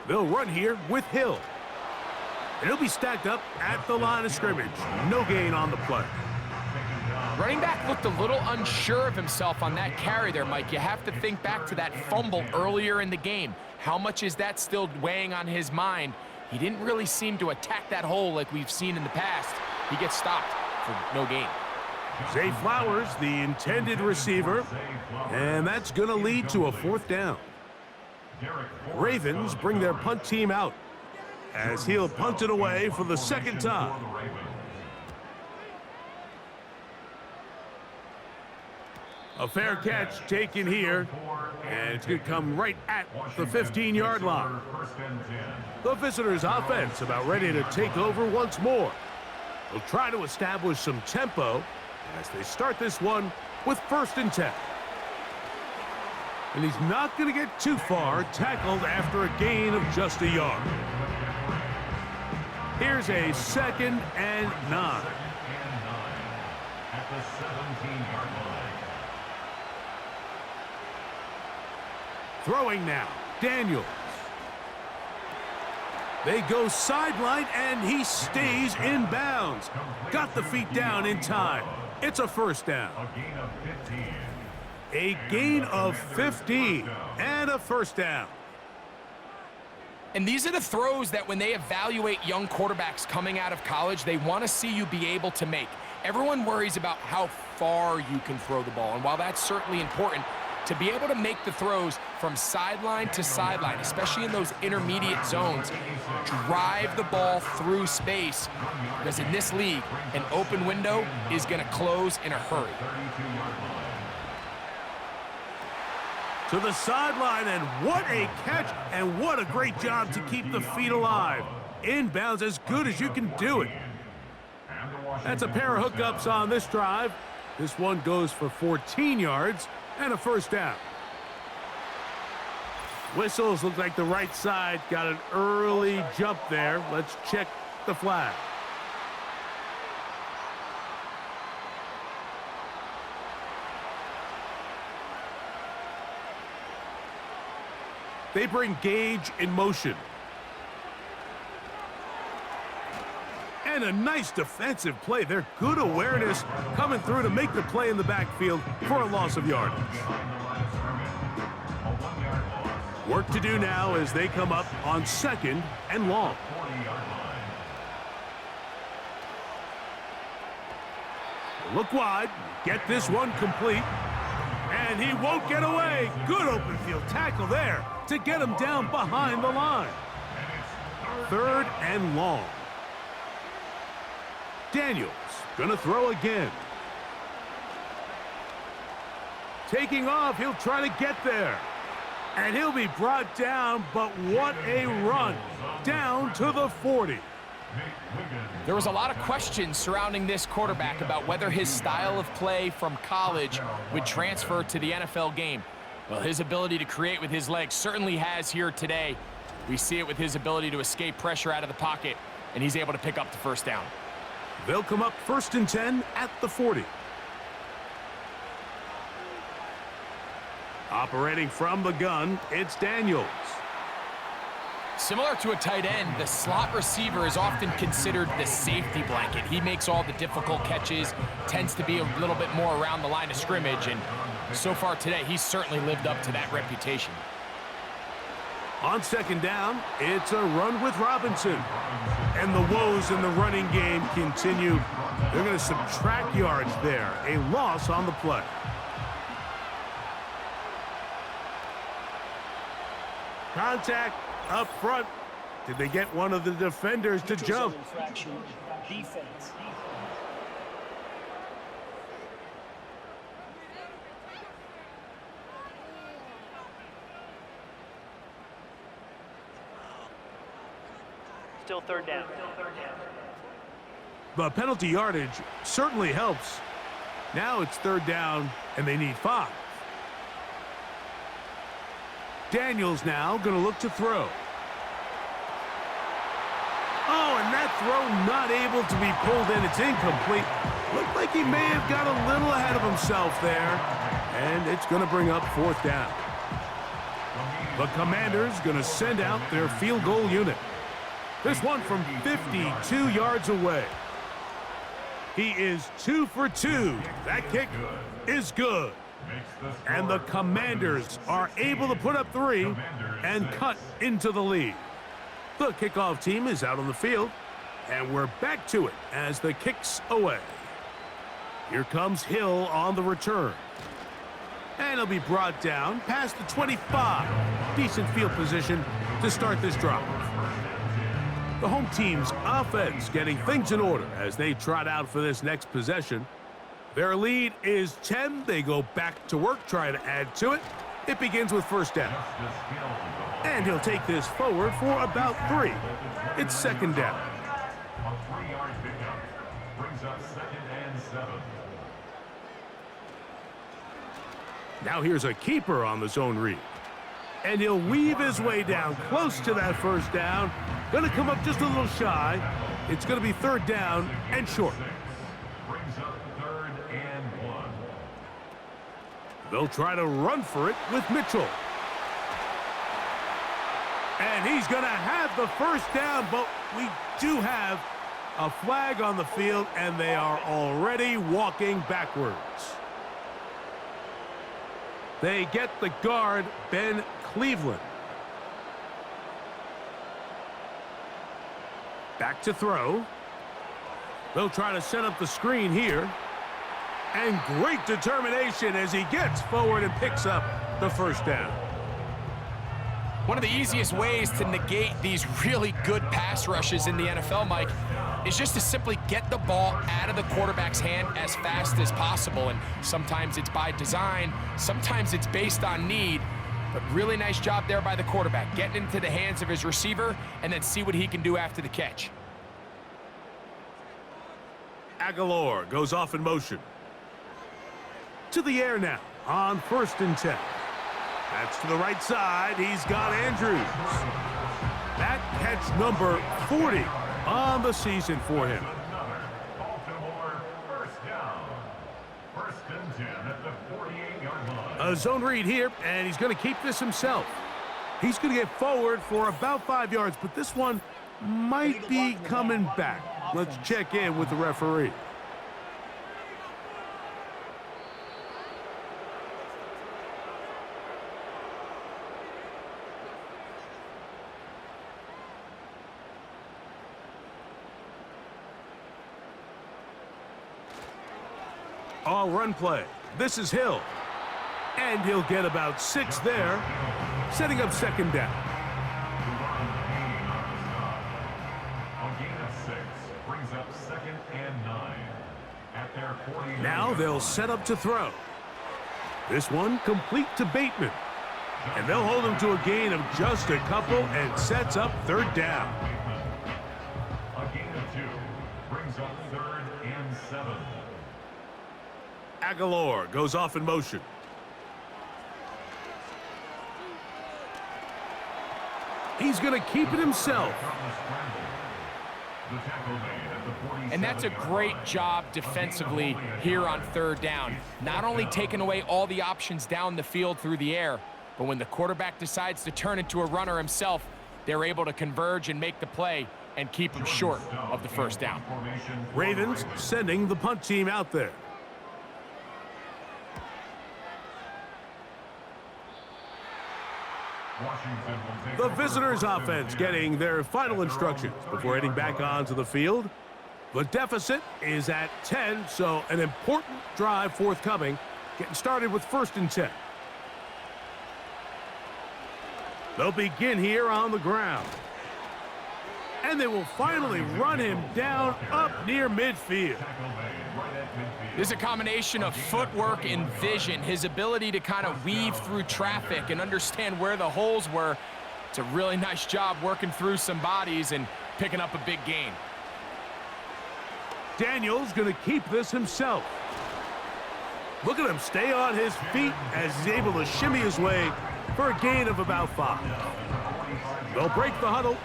Speaker 2: They'll run here with Hill. And he'll be stacked up at the line of scrimmage. No gain on the play.
Speaker 3: Running back looked a little unsure of himself on that carry there, Mike. You have to think back to that fumble earlier in the game. How much is that still weighing on his mind? He didn't really seem to attack that hole like we've seen in the past. He gets stopped for no gain.
Speaker 2: Zay Flowers, the intended receiver, and that's going to lead to a fourth down. Ravens bring their punt team out as he'll punt it away for the second time. A fair catch taken here, and it's going to come right at the 15-yard line. The visitors' offense about ready to take over once more. They'll try to establish some tempo as they start this one with 1st and 10. And he's not going to get too far, tackled after a gain of just a yard. Here's a 2nd and 9.
Speaker 4: At the 17-yard line.
Speaker 2: Throwing now, Daniels. They go sideline, and he stays in bounds. Got the feet down in time. It's a first down. A gain of 15 and a first down.
Speaker 3: And these are the throws that when they evaluate young quarterbacks coming out of college, they want to see you be able to make. Everyone worries about how far you can throw the ball. And while that's certainly important, to be able to make the throws from sideline to sideline, especially in those intermediate zones, drive the ball through space, because in this league, an open window is going to close in a hurry.
Speaker 2: To the sideline, and what a catch, and what a great job to keep the feet alive. Inbounds as good as you can do it. That's a pair of hookups on this drive. This one goes for 14 yards and a first down. Whistles look like the right side got an early jump there. Let's check the flag. They bring Gage in motion. And a nice defensive play. Their good awareness coming through to make the play in the backfield for a loss of yardage. Work to do now as they come up on 2nd and long. Look wide, get this one complete, and he won't get away. Good open field tackle there to get him down behind the line. 3rd and long. Daniels gonna throw again. Taking off, he'll try to get there. And he'll be brought down, but what a run. Down to the 40.
Speaker 3: There was a lot of questions surrounding this quarterback about whether his style of play from college would transfer to the NFL game. Well, his ability to create with his legs certainly has here today. We see it with his ability to escape pressure out of the pocket, and he's able to pick up the first down.
Speaker 2: They'll come up 1st and 10 at the 40. Operating from the gun, it's Daniels.
Speaker 3: Similar to a tight end, the slot receiver is often considered the safety blanket. He makes all the difficult catches, tends to be a little bit more around the line of scrimmage, and so far today, he's certainly lived up to that reputation.
Speaker 2: On 2nd down, it's a run with Robinson. And the woes in the running game continue. They're going to subtract yards there. A loss on the play. Contact up front. Did they get one of the defenders to jump?
Speaker 5: Infraction, defense. still third down.
Speaker 2: The penalty yardage certainly helps. Now it's third down, and they need 5. Daniels now going to look to throw. Oh, and that throw not able to be pulled in. It's incomplete. Looked like he may have got a little ahead of himself there. And it's going to bring up 4th down. The Commanders going to send out their field goal unit. This one from 52 yards away. He is 2 for 2. That kick is good. And the Commanders are able to put up 3 and cut into the lead. The kickoff team is out on the field, and we're back to it as the kick's away. Here comes Hill on the return. And he'll be brought down past the 25. Decent field position to start this drive. The home team's offense getting things in order as they trot out for this next possession. Their lead is 10. They go back to work, trying to add to it. It begins with 1st down. And he'll take this forward for about 3. It's 2nd down.
Speaker 4: A 3-yard pickup brings up 2nd and 7.
Speaker 2: Now here's a keeper on the zone read. And he'll weave his way down close to that 1st down. Going to come up just a little shy. It's going to be 3rd down and short.
Speaker 4: Brings up 3rd and 1.
Speaker 2: They'll try to run for it with Mitchell. And he's going to have the 1st down, but we do have a flag on the field, and they are already walking backwards. They get the guard, Ben Cleveland. Back to throw. They'll try to set up the screen here. And great determination as he gets forward and picks up the 1st down.
Speaker 3: One of the easiest ways to negate these really good pass rushes in the NFL, Mike, is just to simply get the ball out of the quarterback's hand as fast as possible. And sometimes it's by design, sometimes it's based on need. But really nice job there by the quarterback, getting into the hands of his receiver and then see what he can do after the catch.
Speaker 2: Aguilar goes off in motion. To the air now on 1st and 10. That's to the right side. He's got Andrews. That catch number 40 on the season for him.
Speaker 4: Baltimore 1st down. 1st and 10 at the 48-yard line.
Speaker 2: A zone read here, and he's going to keep this himself. He's going to get forward for about 5 yards, but this one might be coming back. Let's check in with the referee. All run play. This is Hill. And he'll get about 6 there, setting up 2nd down.
Speaker 4: A gain of 6 brings up 2nd and 9 at their 40.
Speaker 2: Now they'll set up to throw. This one complete to Bateman. And they'll hold him to a gain of just a couple and sets up 3rd down.
Speaker 4: A gain of 2 brings up 3rd and 7.
Speaker 2: Aguilar goes off in motion. He's going to keep it himself.
Speaker 3: And that's a great job defensively here on 3rd down. Not only taking away all the options down the field through the air, but when the quarterback decides to turn into a runner himself, they're able to converge and make the play and keep him short of the 1st down.
Speaker 2: Ravens sending the punt team out there. The visitors' offense getting their final instructions before heading back onto the field. The deficit is at 10, so an important drive forthcoming. Getting started with 1st and 10. They'll begin here on the ground. And they will finally run him down up near midfield.
Speaker 3: There's a combination of footwork and vision, his ability to kind of weave through traffic and understand where the holes were. It's a really nice job working through some bodies and picking up a big gain.
Speaker 2: Daniels going to keep this himself. Look at him stay on his feet as he's able to shimmy his way for a gain of about 5. They'll break the huddle.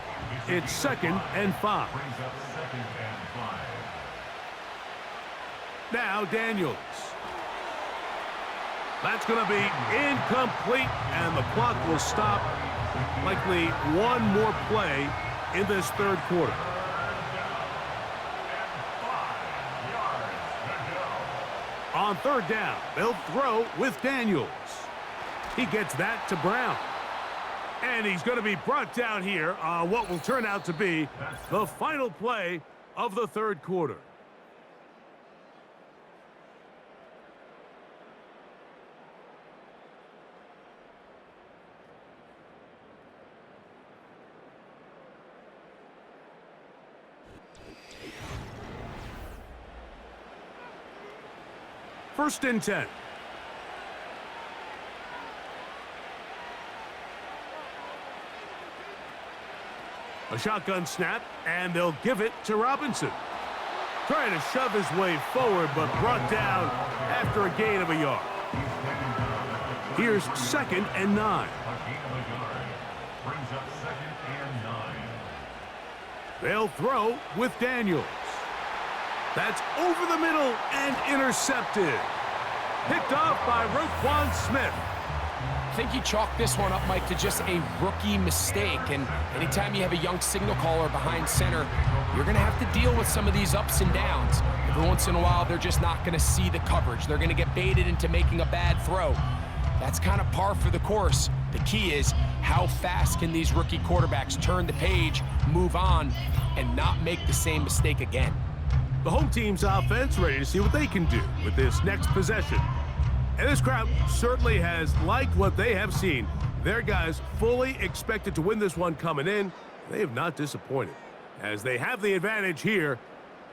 Speaker 2: It's 2nd and 5. Now Daniels. That's going to be incomplete, and the clock will stop. Likely one more play in this 3rd quarter. On 3rd down, they'll throw with Daniels. He gets that to Brown. And he's going to be brought down here on what will turn out to be the final play of the 3rd quarter. First and 10. A shotgun snap, and they'll give it to Robinson. Trying to shove his way forward, but brought down after a gain of a yard. Here's 2nd and 9. They'll throw with Daniels. That's over the middle and intercepted. Picked off by Roquan Smith.
Speaker 3: I think you chalk this one up, Mike, to just a rookie mistake. And anytime you have a young signal caller behind center, you're going to have to deal with some of these ups and downs. Every once in a while, they're just not going to see the coverage. They're going to get baited into making a bad throw. That's kind of par for the course. The key is how fast can these rookie quarterbacks turn the page, move on, and not make the same mistake again.
Speaker 2: The home team's offense ready to see what they can do with this next possession. And this crowd certainly has liked what they have seen. Their guys fully expected to win this one coming in. They have not disappointed as they have the advantage here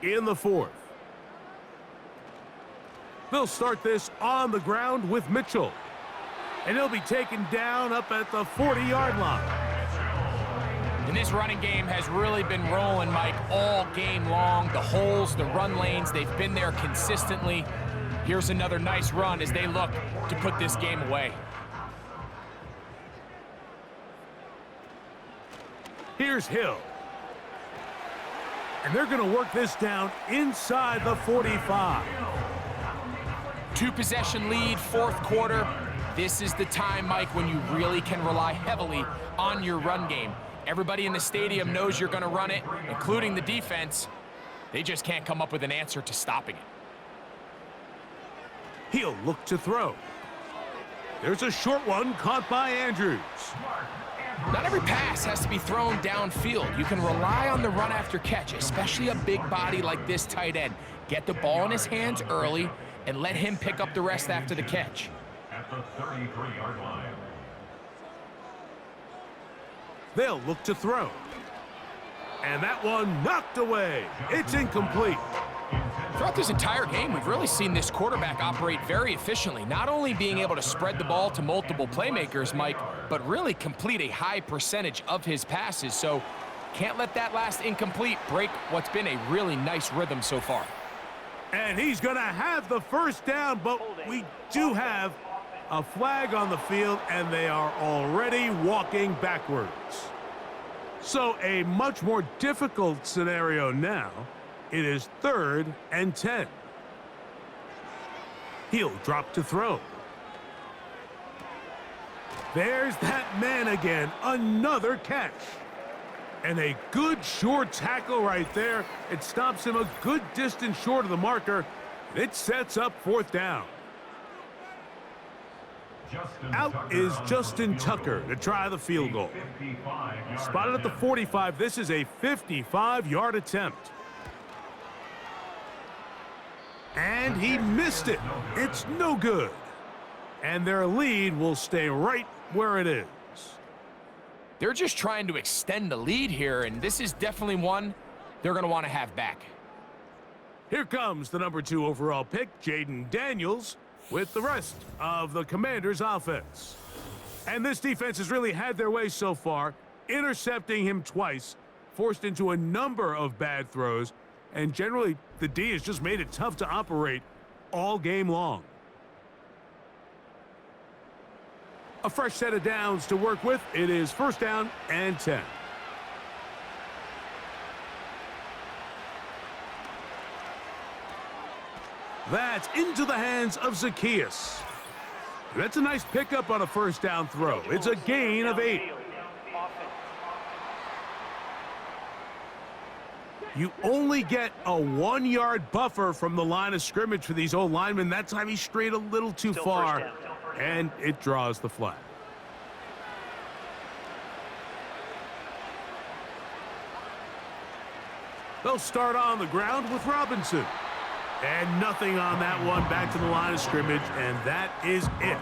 Speaker 2: in the 4th. They'll start this on the ground with Mitchell. And he'll be taken down up at the 40-yard line.
Speaker 3: And this running game has really been rolling, Mike, all game long. The holes, the run lanes, they've been there consistently. Here's another nice run as they look to put this game away.
Speaker 2: Here's Hill. And they're going to work this down inside the 45.
Speaker 3: 2-possession lead, 4th quarter. This is the time, Mike, when you really can rely heavily on your run game. Everybody in the stadium knows you're going to run it, including the defense. They just can't come up with an answer to stopping it.
Speaker 2: He'll look to throw. There's a short one caught by Andrews.
Speaker 3: Not every pass has to be thrown downfield. You can rely on the run after catch, especially a big body like this tight end. Get the ball in his hands early and let him pick up the rest after the catch.
Speaker 4: At the 33-yard line.
Speaker 2: They'll look to throw. And that one knocked away. It's incomplete.
Speaker 3: Throughout this entire game, we've really seen this quarterback operate very efficiently, not only being able to spread the ball to multiple playmakers, Mike, but really complete a high percentage of his passes. So can't let that last incomplete break what's been a really nice rhythm so far.
Speaker 2: And he's going to have the 1st down, but we do have a flag on the field, and they are already walking backwards. So a much more difficult scenario now. It is 3rd and 10. He'll drop to throw. There's that man again. Another catch. And a good short tackle right there. It stops him a good distance short of the marker. It sets up 4th down. Out is Justin Tucker to try the field goal. Spotted at the 45. This is a 55-yard attempt. And he missed it. It's no good. And their lead will stay right where it is.
Speaker 3: They're just trying to extend the lead here, and this is definitely one they're going to want to have back.
Speaker 2: Here comes the number 2 overall pick, Jaden Daniels, with the rest of the Commanders' offense. And this defense has really had their way so far, intercepting him twice, forced into a number of bad throws, and generally the D has just made it tough to operate all game long. A fresh set of downs to work with. It is 1st down and 10. That's into the hands of Zacchaeus. That's a nice pickup on a 1st down throw. It's a gain of 8. You only get a 1-yard buffer from the line of scrimmage for these old linemen. That time he strayed a little too far, and it draws the flag. They'll start on the ground with Robinson. And nothing on that one. Back to the line of scrimmage, and that is it.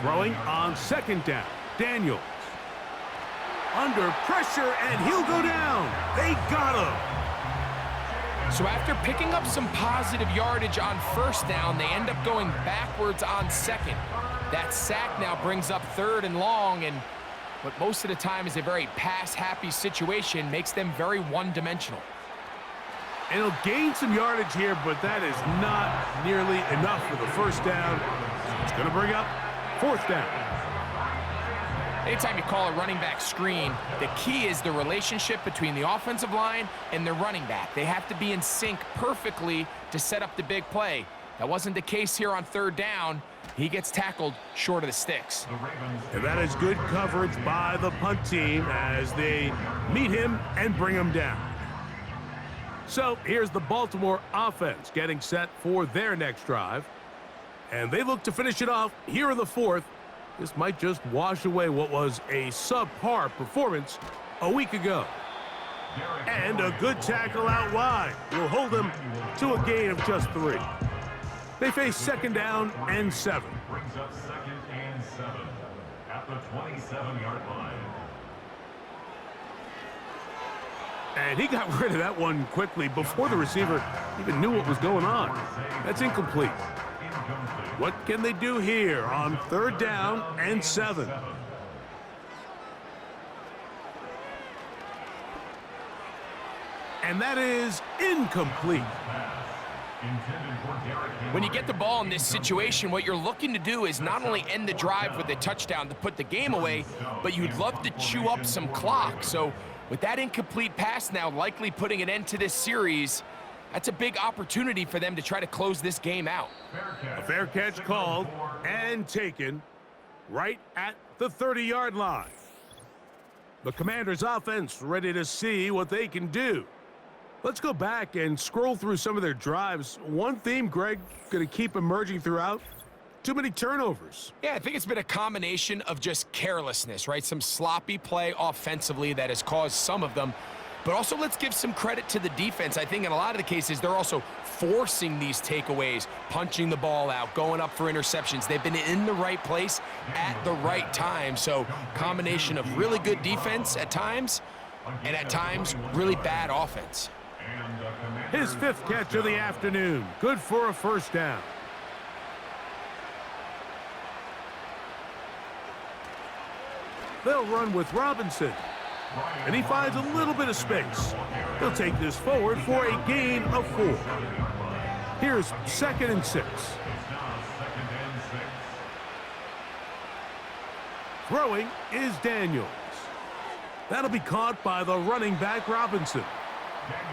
Speaker 2: Throwing on 2nd down. Daniels. Under pressure, and he'll go down. They got him.
Speaker 3: So after picking up some positive yardage on 1st down, they end up going backwards on 2nd. That sack now brings up 3rd and long, and what most of the time is a very pass-happy situation makes them very one-dimensional.
Speaker 2: And he'll gain some yardage here, but that is not nearly enough for the 1st down. So it's going to bring up 4th down.
Speaker 3: Anytime you call a running back screen, the key is the relationship between the offensive line and the running back. They have to be in sync perfectly to set up the big play. That wasn't the case here on 3rd down. He gets tackled short of the sticks.
Speaker 2: And that is good coverage by the punt team as they meet him and bring him down. So here's the Baltimore offense getting set for their next drive. And they look to finish it off here in the 4th. This might just wash away what was a subpar performance a week ago. And a good tackle out wide will hold them to a gain of just 3. They face 2nd down and 7.
Speaker 4: Brings up 2nd and 7 at the 27-yard line.
Speaker 2: And he got rid of that one quickly before the receiver even knew what was going on. That's incomplete. What can they do here on 3rd down and 7? And that is incomplete.
Speaker 3: When you get the ball in this situation, what you're looking to do is not only end the drive with a touchdown to put the game away, but you'd love to chew up some clock. So with that incomplete pass now likely putting an end to this series, that's a big opportunity for them to try to close this game out.
Speaker 2: A fair catch called and taken right at the 30-yard line. The Commanders' offense ready to see what they can do. Let's go back and scroll through some of their drives. One theme, Greg, going to keep emerging throughout: too many turnovers.
Speaker 3: Yeah, I think it's been a combination of just carelessness, right? Some sloppy play offensively that has caused some of them. But also, let's give some credit to the defense. I think in a lot of the cases, they're also forcing these takeaways, punching the ball out, going up for interceptions. They've been in the right place at the right time. So, combination of really good defense at times, and at times, really bad offense.
Speaker 2: His 5th catch of the afternoon. Good for a 1st down. They'll run with Robinson. And he finds a little bit of space. He'll take this forward for a gain of 4. Here's 2nd and 6. Throwing is Daniels. That'll be caught by the running back Robinson.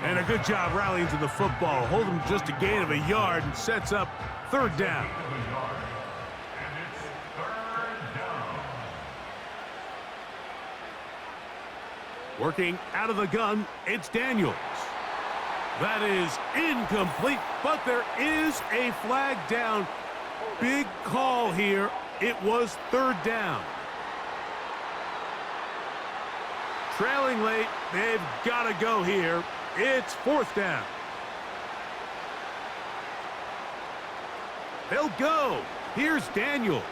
Speaker 2: And a good job rallying to the football. Hold him just a gain of a yard and sets up 3rd down. Working out of the gun, it's Daniels. That is incomplete, but there is a flag down. Big call here. It was 3rd down. Trailing late, they've got to go here. It's 4th down. They'll go. Here's Daniels.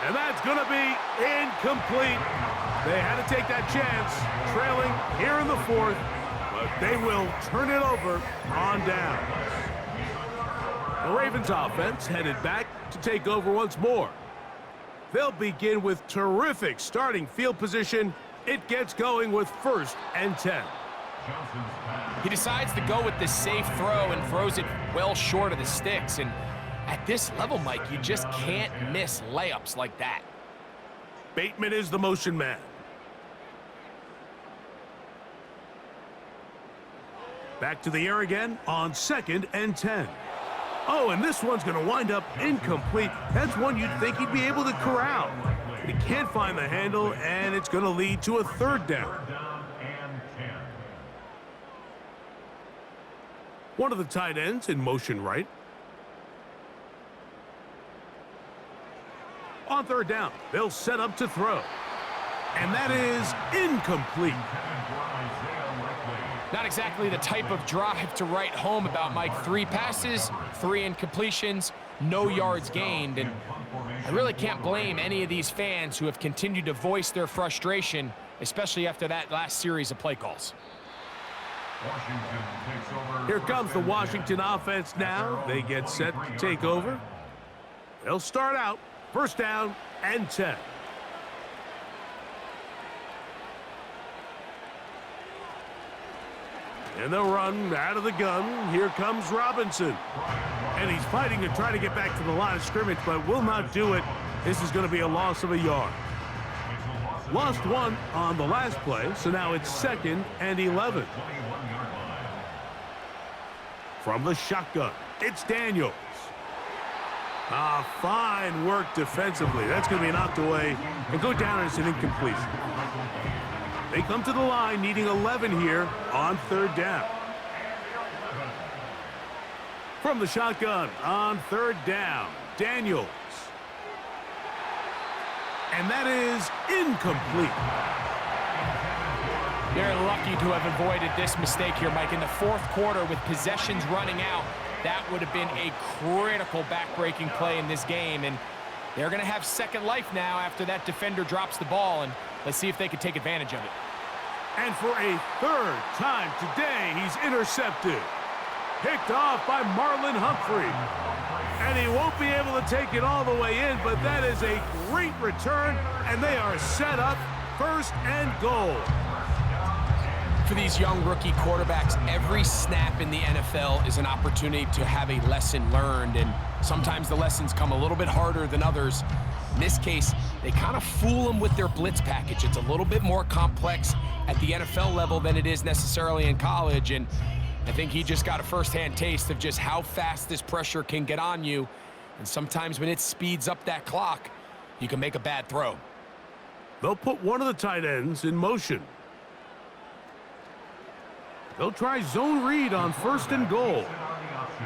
Speaker 2: And that's going to be incomplete. They had to take that chance, trailing here in the 4th, but They will turn it over on down. The Ravens offense headed back to take over once more. They'll begin with terrific starting field position. It gets going with 1st and 10.
Speaker 3: He decides to go with this safe throw and throws it well short of the sticks. And at this level, Mike, you just can't miss layups like that.
Speaker 2: Bateman is the motion man. Back to the air again on 2nd and 10. Oh, and this one's going to wind up incomplete. That's one you'd think he'd be able to corral. But he can't find the handle, and it's going to lead to a 3rd down. One of the tight ends in motion right. On 3rd down, they'll set up to throw. And that is incomplete.
Speaker 3: Not exactly the type of drive to write home about, Mike. 3 passes, 3 incompletions, no yards gained. And I really can't blame any of these fans who have continued to voice their frustration, especially after that last series of play calls.
Speaker 2: Here comes the Washington offense now. They get set to take over. They'll start out 1st down and 10. And they'll run out of the gun. Here comes Robinson. And he's fighting to try to get back to the line of scrimmage, but will not do it. This is going to be a loss of a yard. Lost 1 on the last play, so now it's 2nd and 11. From the shotgun, it's Daniels. Fine work defensively. That's going to be knocked away and go down as an incompletion. They come to the line needing 11 here on 3rd down. From the shotgun on 3rd down, Daniels. And that is incomplete.
Speaker 3: They're lucky to have avoided this mistake here, Mike. In the 4th quarter with possessions running out, that would have been a critical back-breaking play in this game. And they're going to have second life now after that defender drops the ball. And let's see if they can take advantage of it.
Speaker 2: And for a 3rd time today, he's intercepted. Picked off by Marlon Humphrey. And he won't be able to take it all the way in, but that is a great return, and they are set up 1st and goal.
Speaker 3: For these young rookie quarterbacks, every snap in the NFL is an opportunity to have a lesson learned, and sometimes the lessons come a little bit harder than others. In this case, they kind of fool them with their blitz package. It's a little bit more complex at the NFL level than it is necessarily in college, and I think he just got a first-hand taste of just how fast this pressure can get on you, and sometimes when it speeds up that clock, you can make a bad throw.
Speaker 2: They'll put one of the tight ends in motion. They'll try zone read on 1st and goal.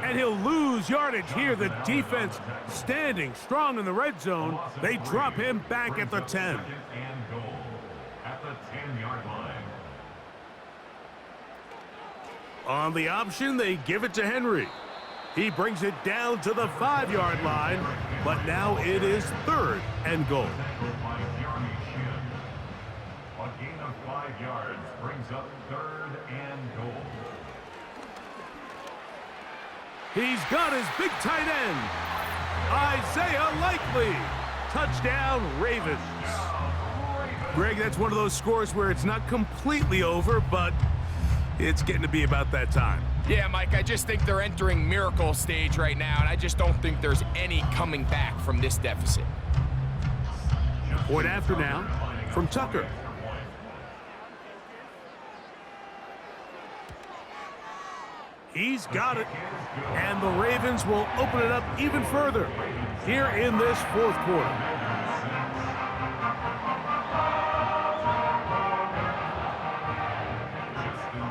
Speaker 2: And he'll lose yardage here. The defense standing strong in the red zone. They drop him back at the 10. On the option, they give it to Henry. He brings it down to the 5-yard line, but now it is 3rd and goal.
Speaker 4: A gain of 5 yards brings up 3rd and goal.
Speaker 2: He's got his big tight end, Isaiah Likely. Touchdown, Ravens. Greg, that's one of those scores where it's not completely over, but it's getting to be about that time.
Speaker 3: Yeah, Mike, I just think they're entering miracle stage right now, and I just don't think there's any coming back from this deficit.
Speaker 2: Point after now from Tucker. He's got it, and the Ravens will open it up even further here in this 4th quarter.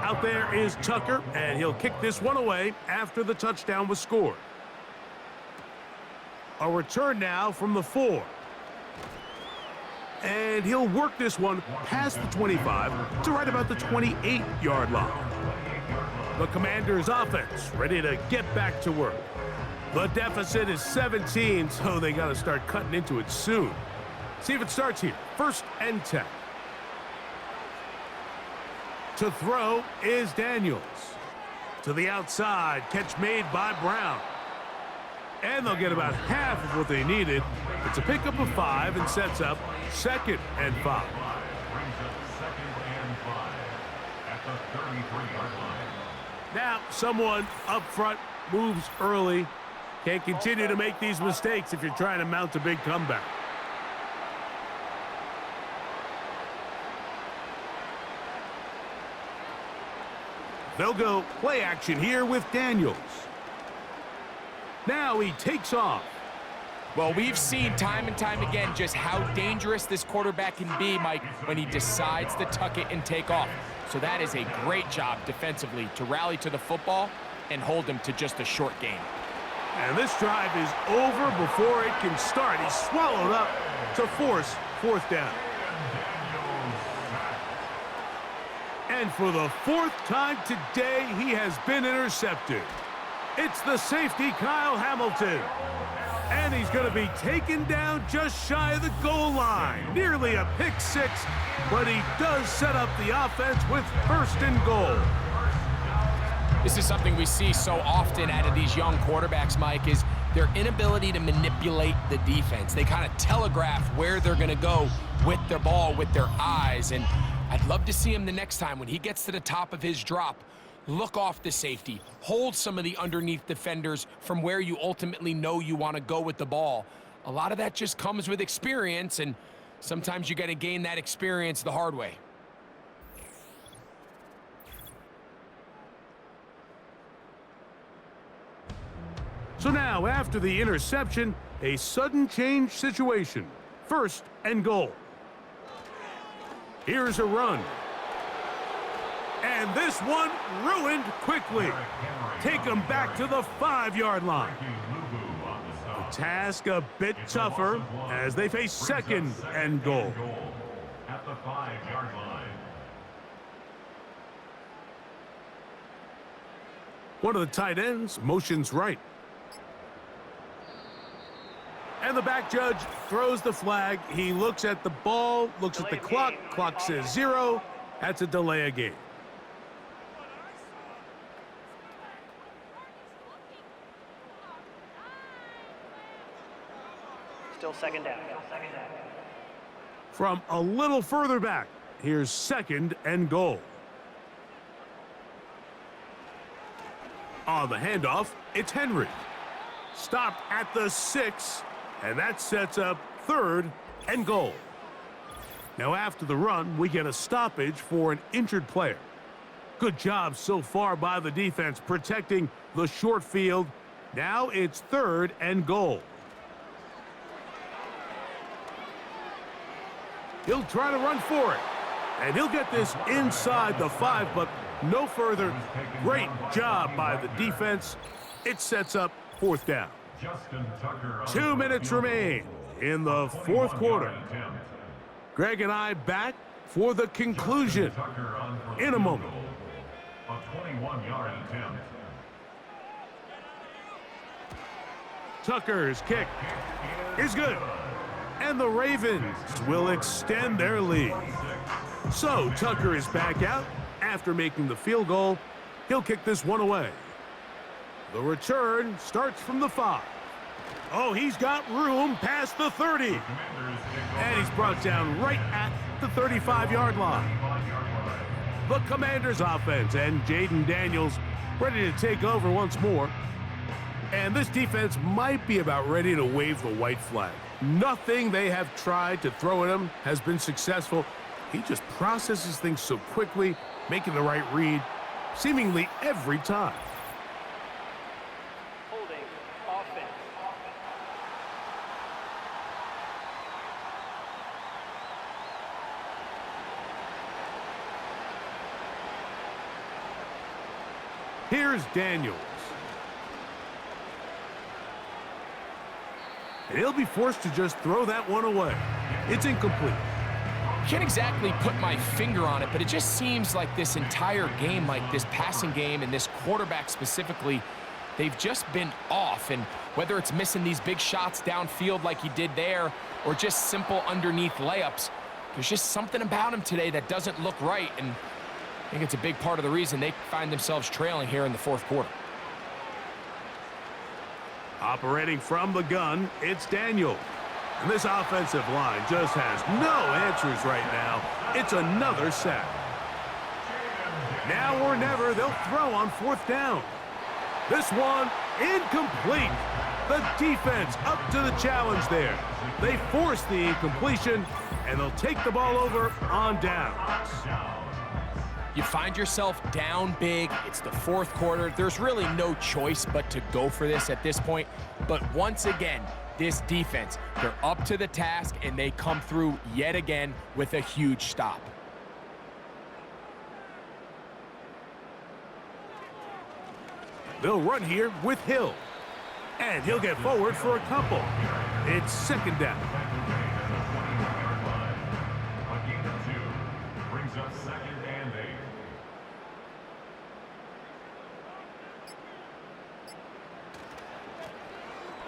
Speaker 2: Out there is Tucker, and he'll kick this one away after the touchdown was scored. A return now from the 4. And he'll work this one past the 25 to right about the 28-yard line. The Commanders' offense ready to get back to work. The deficit is 17, so they got to start cutting into it soon. See if it starts here. 1st and 10. To throw is Daniels. To the outside, catch made by Brown. And they'll get about half of what they needed. It's a pickup of 5 and sets up 2nd and 5.
Speaker 4: Brings up 2nd and 5 at the 33-yard line.
Speaker 2: Now, someone up front moves early. Can't continue to make these mistakes if you're trying to mount a big comeback. They'll go play action here with Daniels. Now he takes off.
Speaker 3: Well, we've seen time and time again just how dangerous this quarterback can be, Mike, when he decides to tuck it and take off. So that is a great job defensively to rally to the football and hold him to just a short game.
Speaker 2: And this drive is over before it can start. He's swallowed up to force 4th down. And for the 4th time today, he has been intercepted. It's the safety, Kyle Hamilton. And he's going to be taken down just shy of the goal line. Nearly a pick 6, but he does set up the offense with 1st and goal.
Speaker 3: This is something we see so often out of these young quarterbacks, Mike, is their inability to manipulate the defense. They kind of telegraph where they're going to go with their ball, with their eyes. And I'd love to see him the next time when he gets to the top of his drop. Look off the safety. Hold some of the underneath defenders from where you ultimately know you want to go with the ball. A lot of that just comes with experience, and sometimes you got to gain that experience the hard way.
Speaker 2: So now, after the interception, a sudden change situation. 1st and goal. Here's a run. And this one ruined quickly. Take them back to the 5-yard line. The task a bit tougher as they face 2nd and goal.
Speaker 4: At the 5-yard line.
Speaker 2: One of the tight ends motions right. And the back judge throws the flag. He looks at the ball, looks at the clock. Clock says 0. That's a delay of game.
Speaker 5: Still 2nd down.
Speaker 2: From a little further back, here's 2nd and goal. On the handoff, it's Henry. Stopped at the 6, and that sets up 3rd and goal. Now after the run, we get a stoppage for an injured player. Good job so far by the defense protecting the short field. Now it's 3rd and goal. He'll try to run for it, and he'll get this inside the 5, but no further. Great job by the defense. It sets up 4th down. 2 minutes remain in the 4th quarter. Greg and I back for the conclusion in a moment.
Speaker 4: A 21-yard attempt.
Speaker 2: Tucker's kick is good. And the Ravens will extend their lead. So Tucker is back out after making the field goal. He'll kick this one away. The return starts from the 5. Oh, he's got room past the 30. And he's brought down right at the 35-yard line. The Commanders offense and Jaden Daniels ready to take over once more. And this defense might be about ready to wave the white flag. Nothing they have tried to throw at him has been successful. He just processes things so quickly, making the right read, seemingly every time.
Speaker 5: Holding offense.
Speaker 2: Here's Daniels. And he'll be forced to just throw that one away. It's incomplete.
Speaker 3: Can't exactly put my finger on it, but it just seems like this entire game, like this passing game and this quarterback specifically, they've just been off. And whether it's missing these big shots downfield like he did there or just simple underneath layups, there's just something about him today that doesn't look right. And I think it's a big part of the reason they find themselves trailing here in the fourth quarter.
Speaker 2: Operating from the gun, it's Daniel. And this offensive line just has no answers right now. It's another sack. Now or never, they'll throw on fourth down. This one, incomplete. The defense up to the challenge there. They force the incompletion, and they'll take the ball over on downs.
Speaker 3: You find yourself down big. It's the fourth quarter. There's really no choice but to go for this at this point. But once again, this defense, they're up to the task, and they come through yet again with a huge stop.
Speaker 2: They'll run here with Hill. And he'll get forward for a couple. It's second down.
Speaker 4: A gain of 2 brings up second and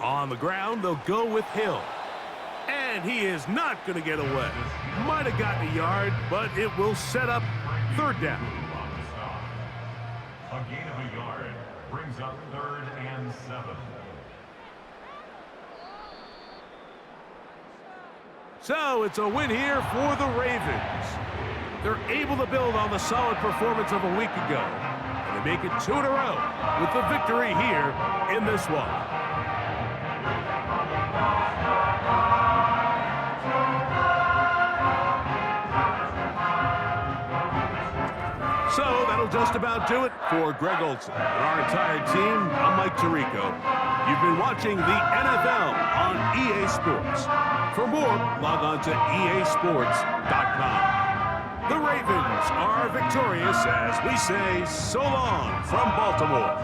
Speaker 4: 8.
Speaker 2: On the ground, they'll go with Hill. And he is not going to get away. Might have gotten a yard, but it will set up third down.
Speaker 4: A gain of a yard brings up 3rd and 7.
Speaker 2: So it's a win here for the Ravens. They're able to build on the solid performance of a week ago. And they make it 2 in a row with the victory here in this one. So that'll just about do it for Greg Olson and our entire team. I'm Mike Tirico. You've been watching the NFL on EA Sports. For more, log on to easports.com. The Ravens are victorious as we say so long from Baltimore.